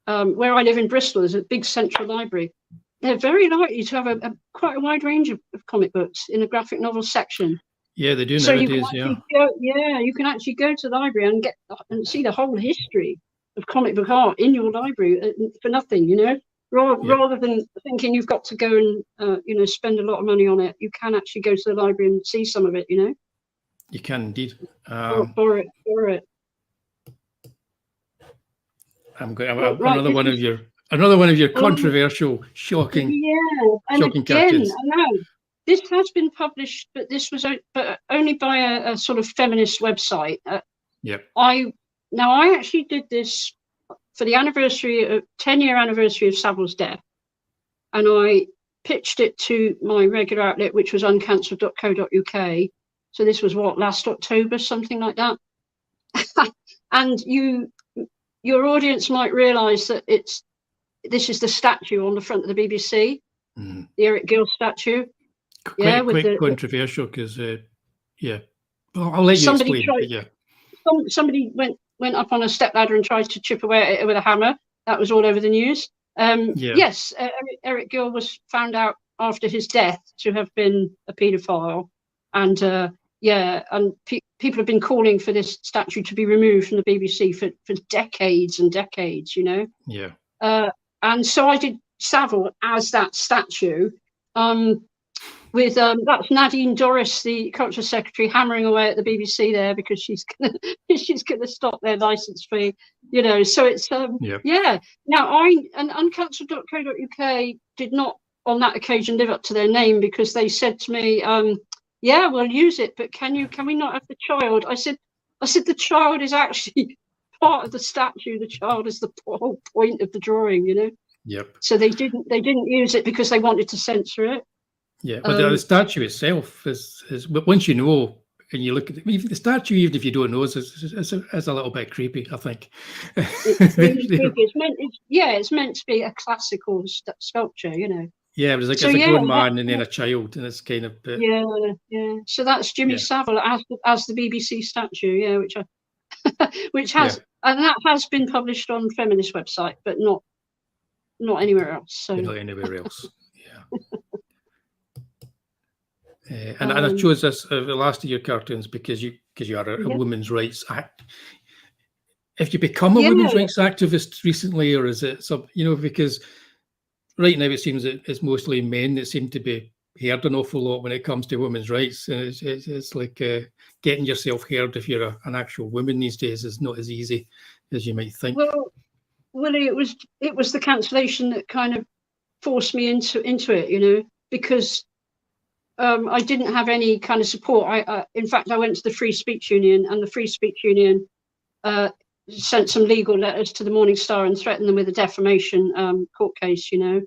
where I live in Bristol, there's a big central library. They're very likely to have quite a wide range of comic books in the graphic novel section. Yeah, they do nowadays. You can actually go to the library and see the whole history of comic book art in your library for nothing, you know. Rather than thinking you've got to go and spend a lot of money on it, you can actually go to the library and see some of it, you know. You can indeed. Borrow it. Another one of your controversial, shocking cartoons. I know this has been published, but this was only by a sort of feminist website. I actually did this for the 10-year anniversary of Savile's death, and I pitched it to my regular outlet, which was uncancelled.co.uk. So this was last October, something like that. and your audience might realise that this is the statue on the front of the BBC, the Eric Gill statue. Quite controversial because, yeah. Well, I'll let you explain. Somebody went up on a stepladder and tried to chip away at it with a hammer. That was all over the news. Yes, Eric Gill was found out after his death to have been a paedophile, and people have been calling for this statue to be removed from the BBC for decades and decades, you know. Yeah. And so I did Savile as that statue, with that's Nadine Dorris, the culture secretary, hammering away at the BBC there because she's gonna stop their license fee, you know. So it's yeah. Now uncancelled.co.uk did not on that occasion live up to their name, because they said to me, yeah, we'll use it, but can we not have the child? I said the child is actually part of the statue. The child is the whole point of the drawing, you know. Yep. So they didn't use it because they wanted to censor it. Yeah, but the statue itself is once you know and you look at even the statue, even if you don't know, is a little bit creepy, I think. It's really creepy. It's meant to be a classical sculpture, you know. Yeah, but it's like a grown man and then a child, and it's kind of yeah. So that's Jimmy Savile as the BBC statue, yeah, which has and that has been published on feminist website, but not anywhere else. So not anywhere else. Yeah. And I chose this the last of your cartoons because you are a women's rights act. If you become a women's rights activist recently, or is it some, you know, because right now it seems that it's mostly men that seem to be heard an awful lot when it comes to women's rights, and it's like getting yourself heard if you're an actual woman these days is not as easy as you might think. Well, Wullie, it was the cancellation that kind of forced me into it, you know, because I didn't have any kind of support. In fact, I went to the Free Speech Union, and the Free Speech Union sent some legal letters to the Morning Star and threatened them with a defamation court case, you know.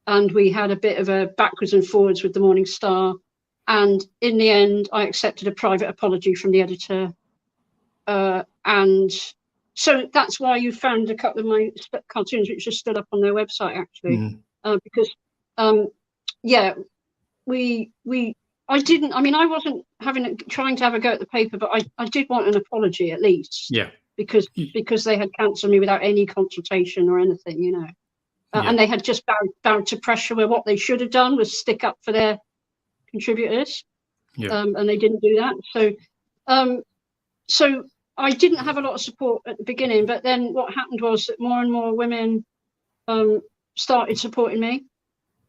And we had a bit of a backwards and forwards with the Morning Star. And in the end, I accepted a private apology from the editor. And so that's why you found a couple of my cartoons, which are still up on their website, actually. Because, I wasn't trying to have a go at the paper, but I did want an apology at least. Yeah. Because they had cancelled me without any consultation or anything, you know. And they had just bowed to pressure, where what they should have done was stick up for their contributors. Yeah. And they didn't do that. So I didn't have a lot of support at the beginning, but then what happened was that more and more women started supporting me,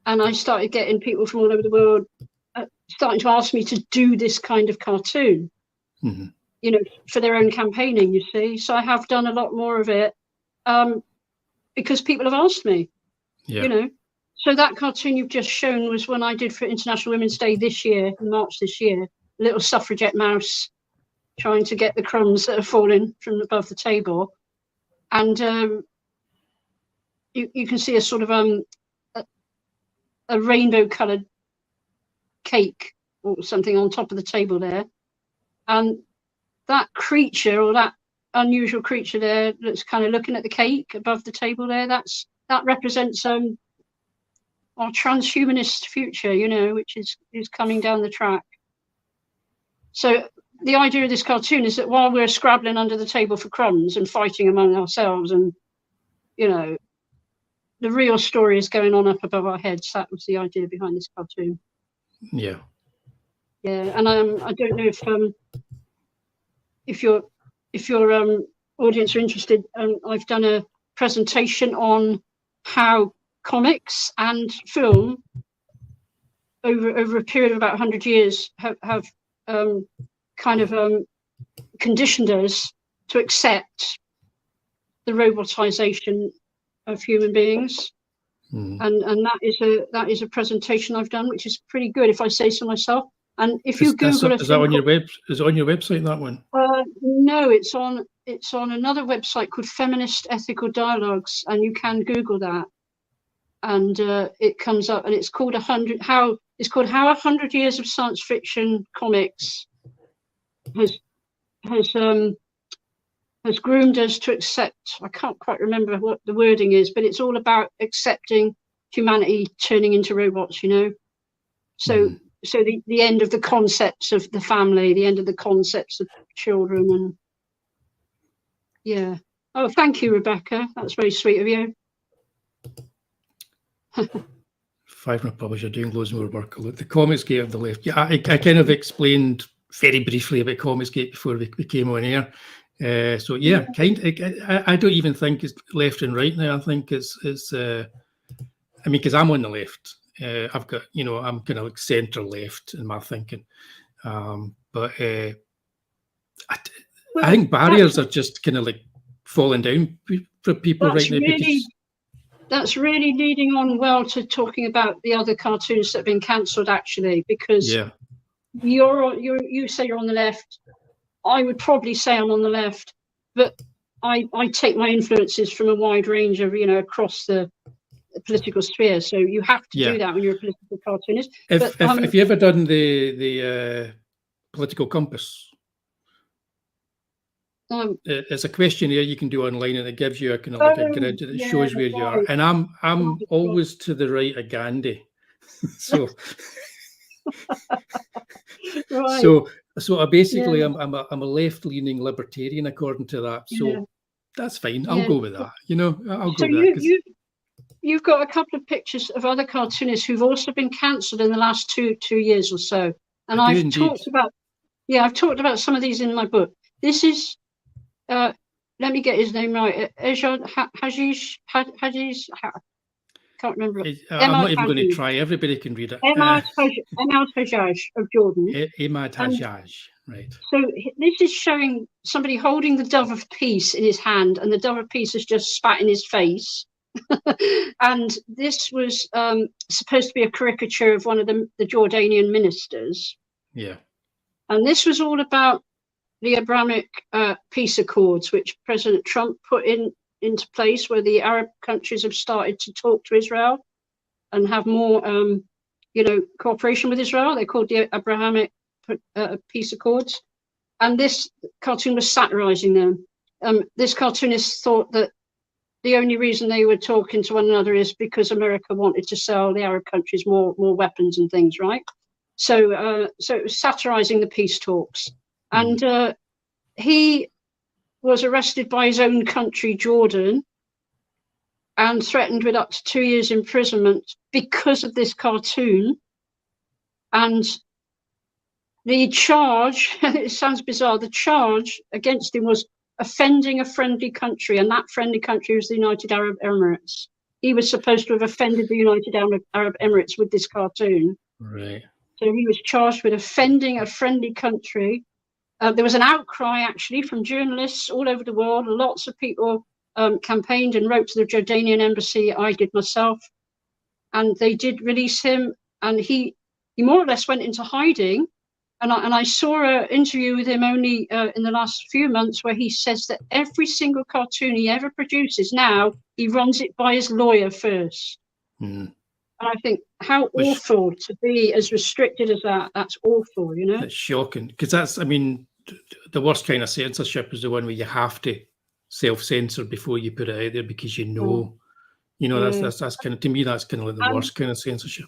and I started getting people from all over the world starting to ask me to do this kind of cartoon, you know, for their own campaigning, you see. So I have done a lot more of it because people have asked me, you know. So that cartoon you've just shown was one I did for International Women's Day this year, in March this year, a little suffragette mouse trying to get the crumbs that are falling from above the table. And you can see a sort of a rainbow coloured cake or something on top of the table there, and that creature, or that unusual creature there that's kind of looking at the cake above the table there, that represents our transhumanist future, you know, which is coming down the track. So the idea of this cartoon is that while we're scrabbling under the table for crumbs and fighting among ourselves, and you know, the real story is going on up above our heads. That was the idea behind this cartoon. Yeah. And I don't know if your audience are interested. I've done a presentation on how comics and film over a period of about 100 years have conditioned us to accept the robotization of human beings. And that is a presentation I've done, which is pretty good, if I say so myself. And if you Google is that on your is it on your website, that one? No, it's on another website called Feminist Ethical Dialogues, and you can Google that, and it comes up, and it's called How 100 Years of Science Fiction Comics has has groomed us to accept, I can't quite remember what the wording is, but it's all about accepting humanity turning into robots, you know. So so the end of the concepts of the family, the end of the concepts of children, and yeah. Oh, thank you, Rebecca. That's very sweet of you. 500 publisher doing loads more work. The Comicsgate of the left. Yeah, I kind of explained very briefly about Comicsgate before we came on air. So yeah, I don't even think it's left and right now. I think it's I mean, because I'm on the left. I've got, you know, I'm kind of like centre left in my thinking. But I think barriers are just kind of like falling down for people right now. That's really leading on well to talking about the other cartoons that have been cancelled, actually, because you say you're on the left. I would probably say I'm on the left, but I take my influences from a wide range of, you know, across the political sphere. So you have to do that when you're a political cartoonist. Have you ever done the political compass? It's a questionnaire you can do online, and it gives you a kind of like a grid that shows where you are. And I'm always to the right of Gandhi. So so basically I'm a left-leaning libertarian according to that. So that's fine. I'll go with that. You know, I'll go with that. You've got a couple of pictures of other cartoonists who've also been cancelled in the last two years or so. And I've talked about some of these in my book. This is let me get his name right. Hashish. Can't remember it. I'm not even going to try. Everybody can read it. Emad Hashish of Jordan. Emad Hashish, right. So this is showing somebody holding the dove of peace in his hand, and the dove of peace has just spat in his face. And this was supposed to be a caricature of one of the Jordanian ministers. Yeah. And this was all about the Abrahamic peace accords, which President Trump put into place, where the Arab countries have started to talk to Israel and have more, you know, cooperation with Israel. They're called the Abrahamic peace accords. And this cartoon was satirizing them. This cartoonist thought that the only reason they were talking to one another is because America wanted to sell the Arab countries more weapons and things, right? So it was satirizing the peace talks. And he was arrested by his own country, Jordan, and threatened with up to 2 years imprisonment because of this cartoon. And the charge, it sounds bizarre, the charge against him was offending a friendly country, and that friendly country was the United Arab Emirates. He was supposed to have offended the United Arab Emirates with this cartoon. Right. So he was charged with offending a friendly country. There was an outcry, actually, from journalists all over the world. Lots of people campaigned and wrote to the Jordanian embassy. I did myself. And they did release him. And he more or less went into hiding. And I saw an interview with him only in the last few months, where he says that every single cartoon he ever produces now, he runs it by his lawyer first. And I think how awful to be as restricted as that. That's awful, you know. It's shocking, because that's, I mean, the worst kind of censorship is the one where you have to self-censor before you put it out there, because you know, that's kind of, to me, that's kind of like the worst kind of censorship.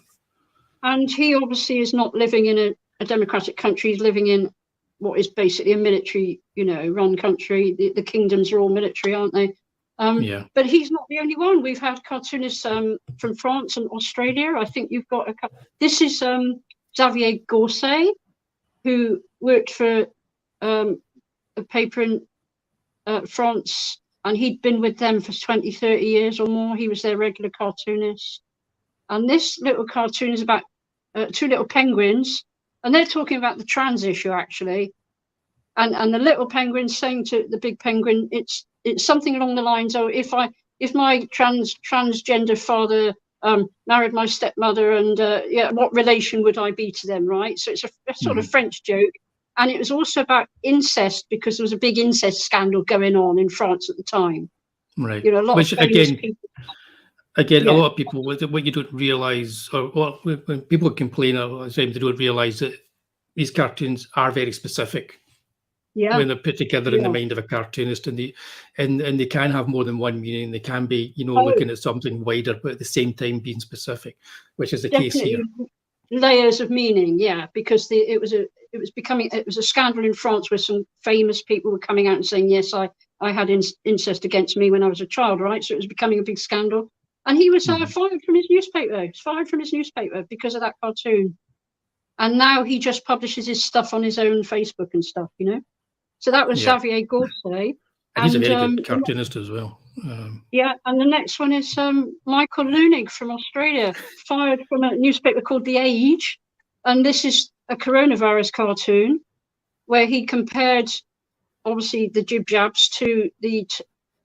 And he obviously is not living in a democratic country. He's living in what is basically a military, you know, run country. The kingdoms are all military, aren't they? But he's not the only one. We've had cartoonists from France and Australia. I think you've got a couple. This is Xavier Gorsay, who worked for a paper in France, and he'd been with them for 20, 30 years or more. He was their regular cartoonist. And this little cartoon is about two little penguins, and they're talking about the trans issue, actually. And the little penguin saying to the big penguin, it's something along the lines of, if my transgender father married my stepmother, and what relation would I be to them, right? So it's a sort of French joke. And it was also about incest, because there was a big incest scandal going on in France at the time. Right. You know, a lot Which, of people. Again, a lot of people, what you don't realise, or when people complain all the time, they don't realise that these cartoons are very specific Yeah. when they're put together in the mind of a cartoonist, and they can have more than one meaning. They can be, looking at something wider, but at the same time being specific, which is the case here. Layers of meaning, yeah, because it was a scandal in France where some famous people were coming out and saying, yes, I had incest against me when I was a child, right? So it was becoming a big scandal. And he was fired from his newspaper. He was fired from his newspaper because of that cartoon. And now he just publishes his stuff on his own Facebook and stuff, So that was Xavier Gauthier. And he's a very good cartoonist as well. Yeah, and the next one is Michael Leunig from Australia, fired from a newspaper called The Age. And this is a coronavirus cartoon where he compared, obviously, the jib jabs to the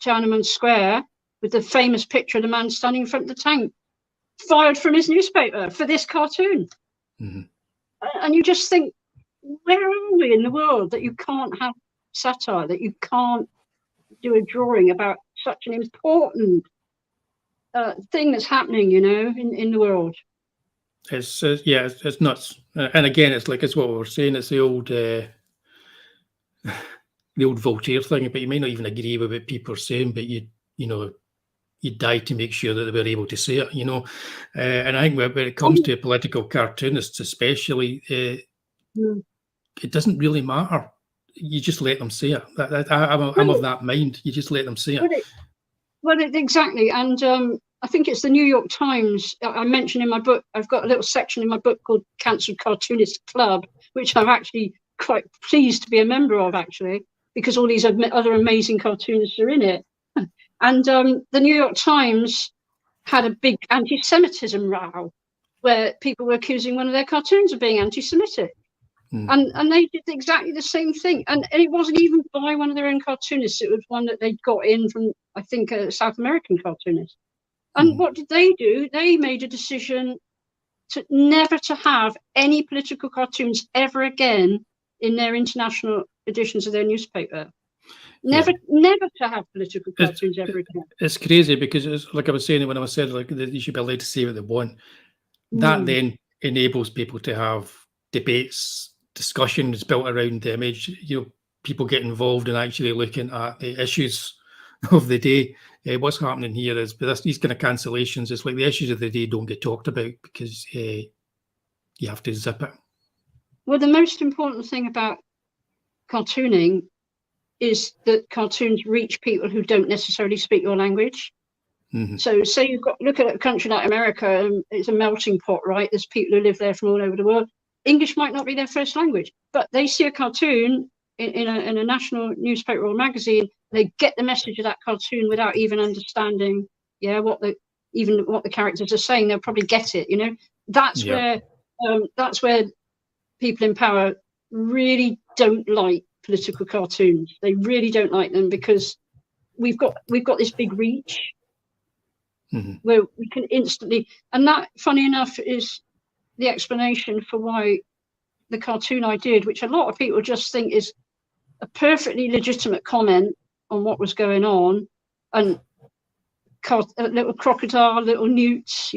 Tiananmen Square with the famous picture of the man standing in front of the tank. Fired from his newspaper for this cartoon. And you just think, where are we in the world that you can't have satire, that you can't do a drawing about such an important thing that's happening, in the world. It's it's nuts. And again, it's what we were saying. It's the old Voltaire thing. But you may not even agree with what people are saying, but you die to make sure that they were able to say it. And I think when it comes to political cartoonists, especially, it doesn't really matter. You just let them say it. I'm of that mind. You just let them say it. Exactly. And I think it's the New York Times. I mentioned in my book, I've got a little section in my book called Cancelled Cartoonist Club, which I'm actually quite pleased to be a member of, actually, because all these other amazing cartoonists are in it. And the New York Times had a big anti-Semitism row where people were accusing one of their cartoons of being anti-Semitic. And they did exactly the same thing. And it wasn't even by one of their own cartoonists. It was one that they'd got in from, I think, a South American cartoonist. And what did they do? They made a decision to never to have any political cartoons ever again in their international editions of their newspaper. Never to have political cartoons ever again. It's crazy because, it's like I was saying when I said you should be allowed to say what they want. That then enables people to have debates, discussions built around the image. People get involved in actually looking at the issues of the day. What's happening here is, but these kind of cancellations, it's like the issues of the day don't get talked about because you have to zip it. Well, the most important thing about cartooning is that cartoons reach people who don't necessarily speak your language. So say look at a country like America, and it's a melting pot, right? There's people who live there from all over the world. English might not be their first language, but they see a cartoon in a national newspaper or magazine. They get the message of that cartoon without even understanding, what the characters are saying. They'll probably get it. That's where people in power really don't like political cartoons. They really don't like them because we've got this big reach where we can instantly, and that, funny enough, is the explanation for why the cartoon I did, which a lot of people just think is a perfectly legitimate comment on what was going on, and a little crocodile, little newts,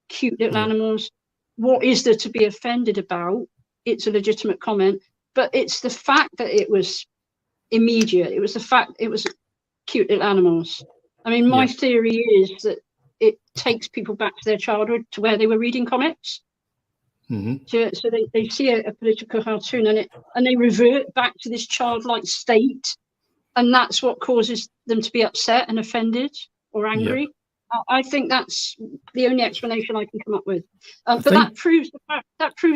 cute little animals. What is there to be offended about? It's a legitimate comment, but it's the fact that it was immediate. It was the fact it was cute little animals. I mean, my theory is that it takes people back to their childhood, to where they were reading comics. So they see a political cartoon and they revert back to this childlike state, and that's what causes them to be upset and offended or angry. I think that's the only explanation I can come up with. But that proves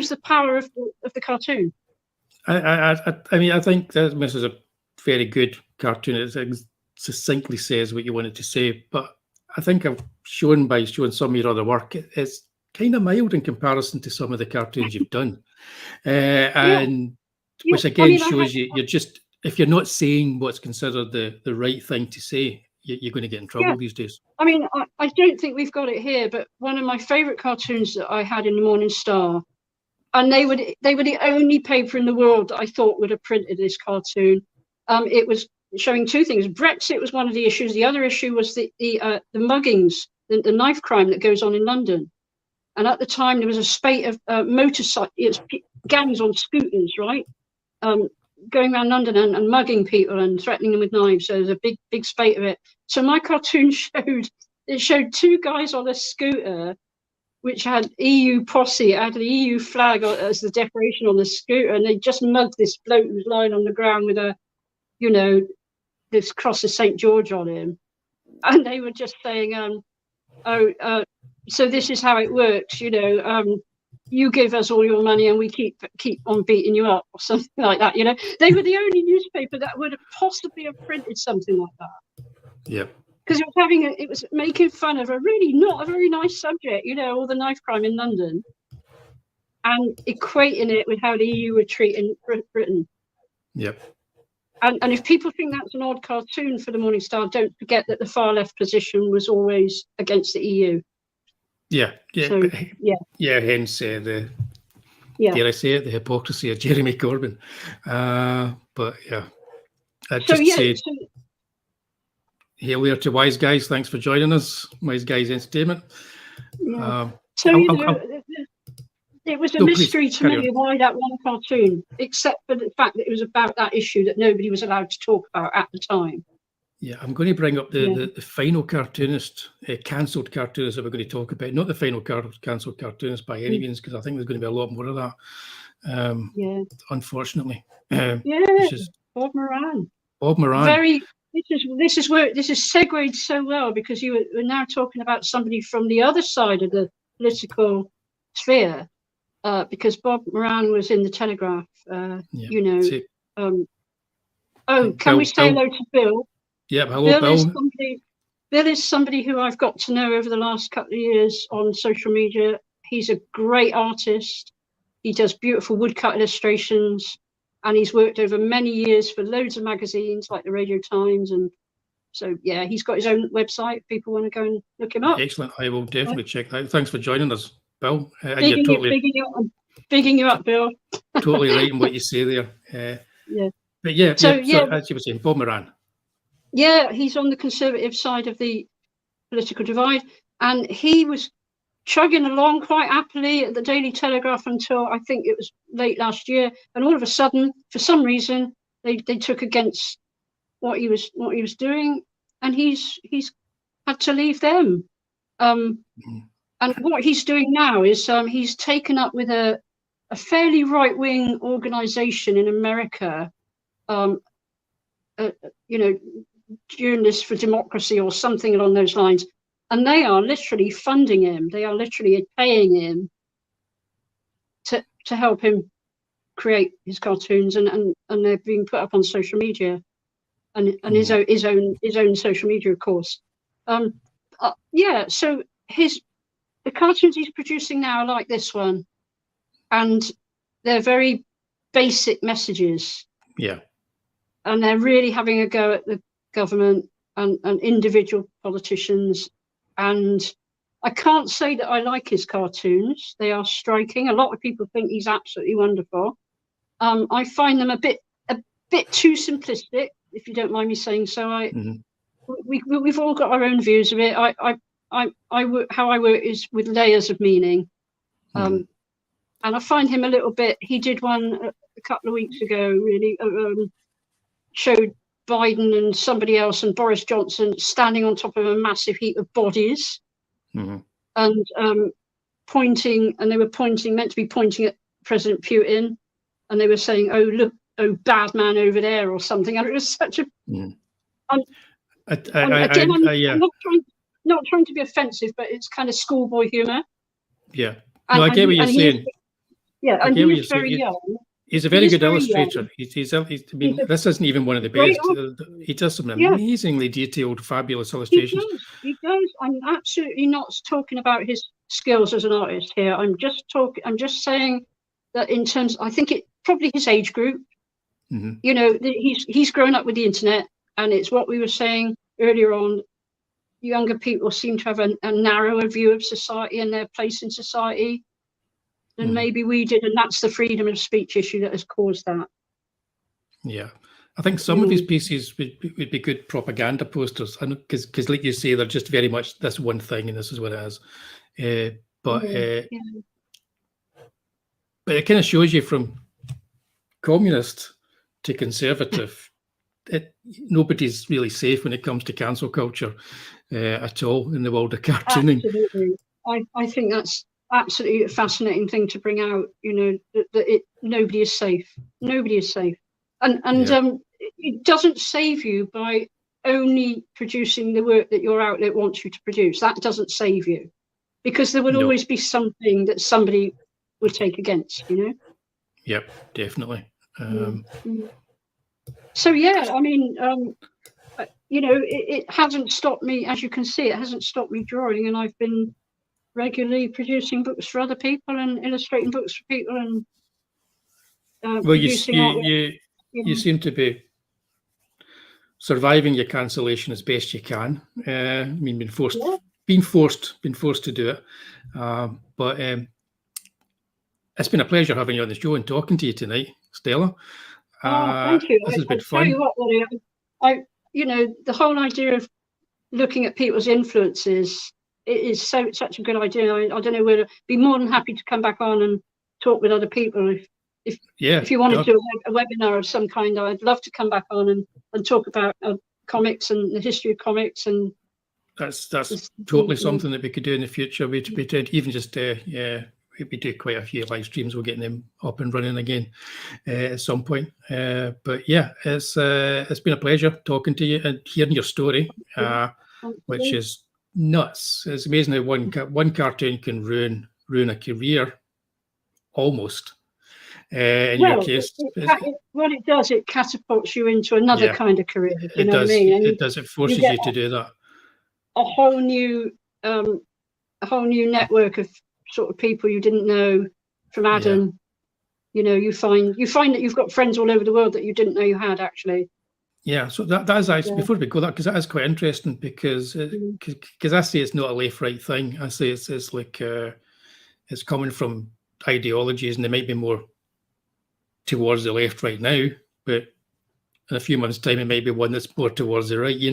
the power of the cartoon. I mean, I think this is a very good cartoon. It succinctly says what you wanted to say, but I think I've shown by showing some of your other work, it's kind of mild in comparison to some of the cartoons you've done, and which again shows you're just, if you're not saying what's considered the right thing to say, you're going to get in trouble these days. I mean, I don't think we've got it here, but one of my favourite cartoons that I had in the Morning Star, and they were the only paper in the world that I thought would have printed this cartoon. It was showing two things. Brexit was one of the issues. The other issue was the muggings, the knife crime that goes on in London. And at the time, there was a spate of motorcycle gangs on scooters, right? going around London and mugging people and threatening them with knives. So there's a big spate of it. So my cartoon showed two guys on a scooter, which had EU posse. It had an EU flag as the decoration on the scooter, and they just mugged this bloke who was lying on the ground with a, you know, this cross of St. George on him. And they were just saying, so this is how it works, you know, you give us all your money and we keep on beating you up, or something like that, you know. They were the only newspaper that would have possibly have printed something like that. Yep. Because it was making fun of a really not a very nice subject, you know, all the knife crime in London, and equating it with how the EU were treating Britain. Yep. And if people think that's an odd cartoon for the Morning Star, don't forget that the far left position was always against the EU. Yeah, yeah, so, yeah. Hence dare I say it, the hypocrisy of Jeremy Corbyn. But yeah, hail there to Wise Guys. Thanks for joining us, Wise Guys Entertainment. Yeah. It was a mystery to me why that one cartoon, except for the fact that it was about that issue that nobody was allowed to talk about at the time. Yeah, I'm going to bring up the final cartoonist, cancelled cartoonist that we're going to talk about. Not the final cancelled cartoonist by any means, because I think there's going to be a lot more of that. Unfortunately. Bob Moran. Bob Moran. This is segued so well, because we're now talking about somebody from the other side of the political sphere. Because Bob Moran was in the Telegraph, you know. Can we say hello to Bill? Yeah, hello, Bill. Bill is somebody who I've got to know over the last couple of years on social media. He's a great artist. He does beautiful woodcut illustrations, and he's worked over many years for loads of magazines like the Radio Times. And so, yeah, he's got his own website. If people want to go and look him up. Excellent. I will definitely check that out. Thanks for joining us, Bill. Bigging you up, Bill. Totally right in what you say there. But so as you were saying, Bob Moran. Yeah, he's on the conservative side of the political divide, and he was chugging along quite happily at the Daily Telegraph until I think it was late last year, and all of a sudden, for some reason, they took against what he was doing, and he's had to leave them. And what he's doing now is he's taken up with a fairly right-wing organization in America, you know, Journalists for Democracy or something along those lines. And they are literally funding him. They are literally paying him to help him create his cartoons, and they're being put up on social media, and his own social media, of course. So the cartoons he's producing now are like this one, and they're very basic messages. Yeah. And they're really having a go at the government and individual politicians. And I can't say that I like his cartoons. They are striking. A lot of people think he's absolutely wonderful. I find them a bit too simplistic, if you don't mind me saying so. We've all got our own views of it. How I work is with layers of meaning. And I find him a little bit. He did one a couple of weeks ago, really, showed Biden and somebody else and Boris Johnson standing on top of a massive heap of bodies, and pointing, and they were meant to be pointing at President Putin, and they were saying, "Oh, look, oh, bad man over there," or something. And it was such a. I'm not trying to be offensive, but it's kind of schoolboy humor. Yeah, no, I get what you're saying. And he's very young. He's a very good illustrator. This isn't even one of the best. He does some amazingly detailed, fabulous illustrations. He does. I'm absolutely not talking about his skills as an artist here. I'm just saying that in terms, I think it probably his age group. You know, he's grown up with the internet, and it's what we were saying earlier on. Younger people seem to have a narrower view of society and their place in society than maybe we did, and that's the freedom of speech issue that has caused that. Yeah, I think some of his pieces would be good propaganda posters, because like you say, they're just very much this one thing, and this is what it is. But it kind of shows you from communist to conservative, nobody's really safe when it comes to cancel culture at all in the world of cartooning. Absolutely. I think that's absolutely a fascinating thing to bring out, that nobody is safe. Nobody is safe. And it doesn't save you by only producing the work that your outlet wants you to produce. That doesn't save you, because there will always be something that somebody will take against, Yep, definitely. So yeah, I mean, it hasn't stopped me, as you can see, it hasn't stopped me drawing, and I've been regularly producing books for other people and illustrating books for people, and well, you seem to be surviving your cancellation as best you can. I mean, been forced to do it, but it's been a pleasure having you on the show and talking to you tonight, Stella. Thank you. This has been fun. Tell you what, Wullie, the whole idea of looking at people's influences, it is such a good idea. I don't know whether I'd be more than happy to come back on and talk with other people. If you wanted to do a webinar of some kind, I'd love to come back on and talk about comics and the history of comics. And that's totally something that we could do in the future. We did even just we do quite a few live streams. We're getting them up and running again at some point. But yeah, it's been a pleasure talking to you and hearing your story, which is nuts. It's amazing how one cartoon can ruin a career, almost. In your case, what it does, it catapults you into another kind of career. You know what I mean? It does. It forces you to do that. A whole new network of sort of people you didn't know from Adam. You find that you've got friends all over the world that you didn't know you had, actually. Yeah, so that is actually, before we go that, because that is quite interesting, because I say it's not a left-right thing. I say it's like it's coming from ideologies, and they might be more towards the left right now, but in a few months' time it might be one that's more towards the right. You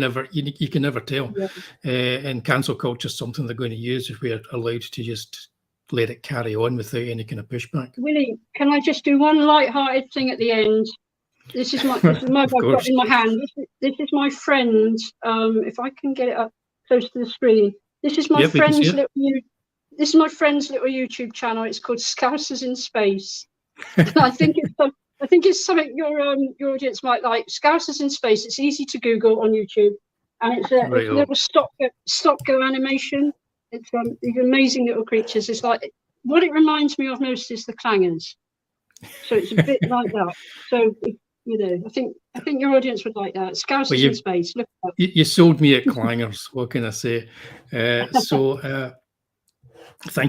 can never tell. And cancel culture is something they're going to use if we're allowed to just let it carry on without any kind of pushback. Wullie, can I just do one light-hearted thing at the end? This is my mug I've got in my hand. This is my friend. If I can get it up close to the screen, this is my friend's little YouTube channel. It's called Scousers in Space. I think it's something your audience might like. Scousers in Space. It's easy to Google on YouTube, and it's a little stop go animation. It's these amazing little creatures. It's like, what it reminds me of most is the Clangers. So it's a bit like that. So I think your audience would like that. Scousers in Space. Look it up. You sold me at Clangers. What can I say? Thank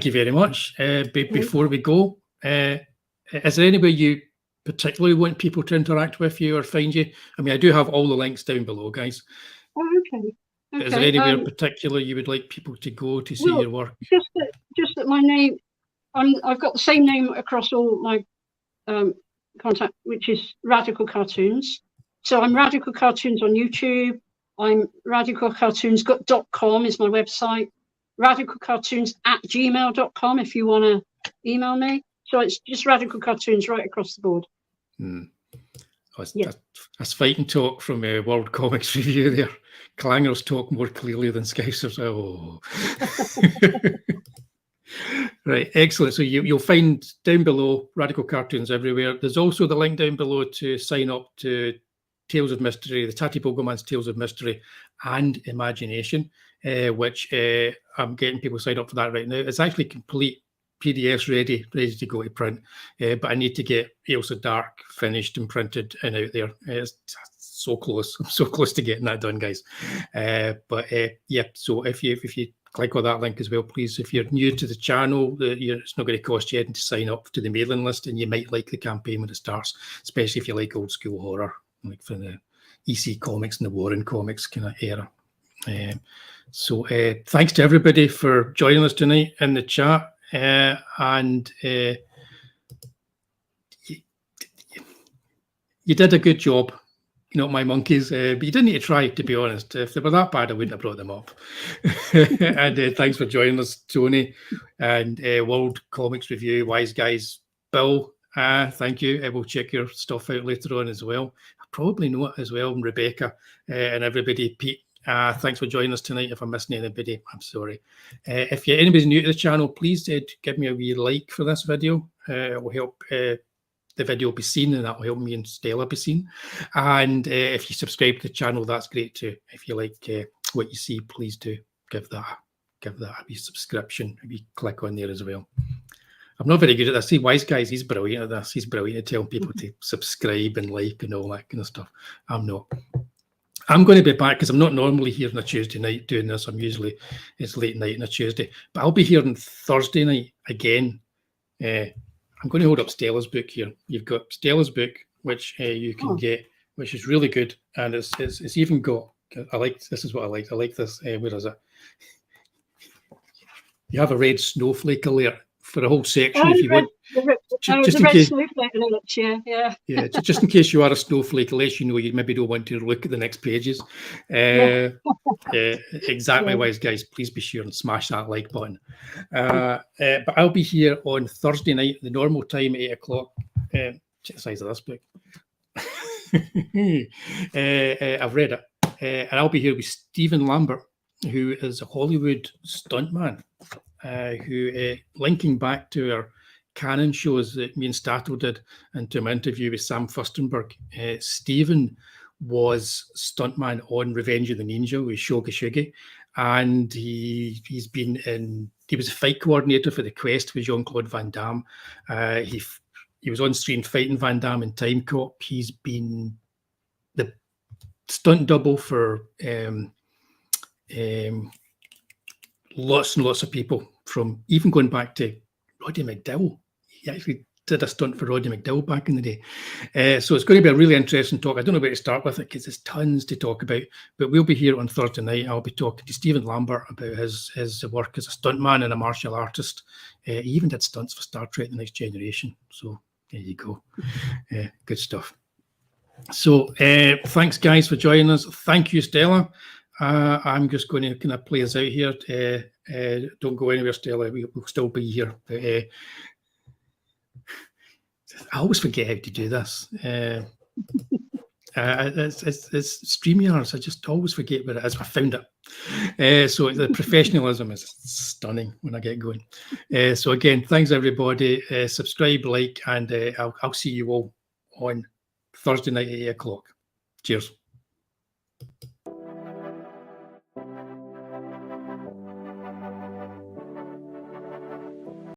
you very much. Before we go, is there any way you particularly want people to interact with you or find you? I mean, I do have all the links down below, guys. Oh, okay. Is there anywhere in particular you would like people to go to see your work? Just that my name, I've got the same name across all my contact, which is Radical Cartoons. So I'm Radical Cartoons on YouTube. I'm radicalcartoons.com is my website. radicalcartoons@gmail.com if you want to email me. So it's just Radical Cartoons right across the board. That's fighting talk from World Comics Review there. Clangers talk more clearly than Scousers. Oh. Right, excellent. So you'll find down below Radical Cartoons everywhere. There's also the link down below to sign up to Tales of Mystery, the Tatty Bogoman's Tales of Mystery and Imagination, which I'm getting people signed up for that right now. It's actually complete. PDFs ready to go to print, but I need to get Ailsa Dark finished and printed and out there. It's so close. I'm so close to getting that done, guys. So if you click on that link as well, please, if you're new to the channel, it's not going to cost you anything to sign up to the mailing list, and you might like the campaign when it starts, especially if you like old school horror, like from the EC Comics and the Warren Comics kind of era. So thanks to everybody for joining us tonight in the chat. And you did a good job, my monkeys, but you didn't need to try, to be honest. If they were that bad, I wouldn't have brought them up. And thanks for joining us, Tony, and World Comics Review, Wise Guys, Bill, Thank you. I will check your stuff out later on as well. I probably know it as well, Rebecca and everybody. Pete, thanks for joining us tonight. If I'm missing anybody, I'm sorry. If anybody's new to the channel, please give me a wee like for this video. It will help the video be seen, and that will help me and Stella be seen. And if you subscribe to the channel, that's great too. If you like what you see, please do give that a wee subscription. Maybe click on there as well. I'm not very good at this. See, Wise Guys, he's brilliant at this. He's brilliant at telling people to subscribe and like and all that kind of stuff. I'm not. I'm going to be back because I'm not normally here on a Tuesday night doing this. It's late night on a Tuesday. But I'll be here on Thursday night again. I'm going to hold up Stella's book here. You've got Stella's book, which you can get, which is really good. And it's even got, this is what I like. I like this. Where is it? You have a red snowflake alert for a whole section if you want. Just in case, just in case you are a snowflake, unless you know you maybe don't want to look at the next pages. Exactly, Wise Guys. Please be sure and smash that like button. But I'll be here on Thursday night, the normal time, 8 o'clock. Check the size of this book. I've read it, and I'll be here with Stephen Lambert, who is a Hollywood stuntman. Who linking back to our canon shows that me and Stato did, and to my interview with Sam Furstenberg, Stephen was stuntman on Revenge of the Ninja with Shoga Shugi, and he was a fight coordinator for The Quest with Jean-Claude Van Damme. He was on screen fighting Van Damme in Time Cop. He's been the stunt double for lots and lots of people, from even going back to Roddy McDowell. He actually did a stunt for Roddy McDowell back in the day. So it's going to be a really interesting talk. I don't know where to start with it because there's tons to talk about, but we'll be here on Thursday night. I'll be talking to Stephen Lambert about his work as a stuntman and a martial artist. He even did stunts for Star Trek: The Next Generation. So there you go. Good stuff. So thanks, guys, for joining us. Thank you, Stella. I'm just going to kind of play us out here. Don't go anywhere, Stella. We'll still be here. But, I always forget how to do this. It's StreamYards. I just always forget where it is. I found it. So the professionalism is stunning when I get going. So again, thanks everybody. Subscribe, like, and I'll see you all on Thursday night at 8 o'clock. Cheers.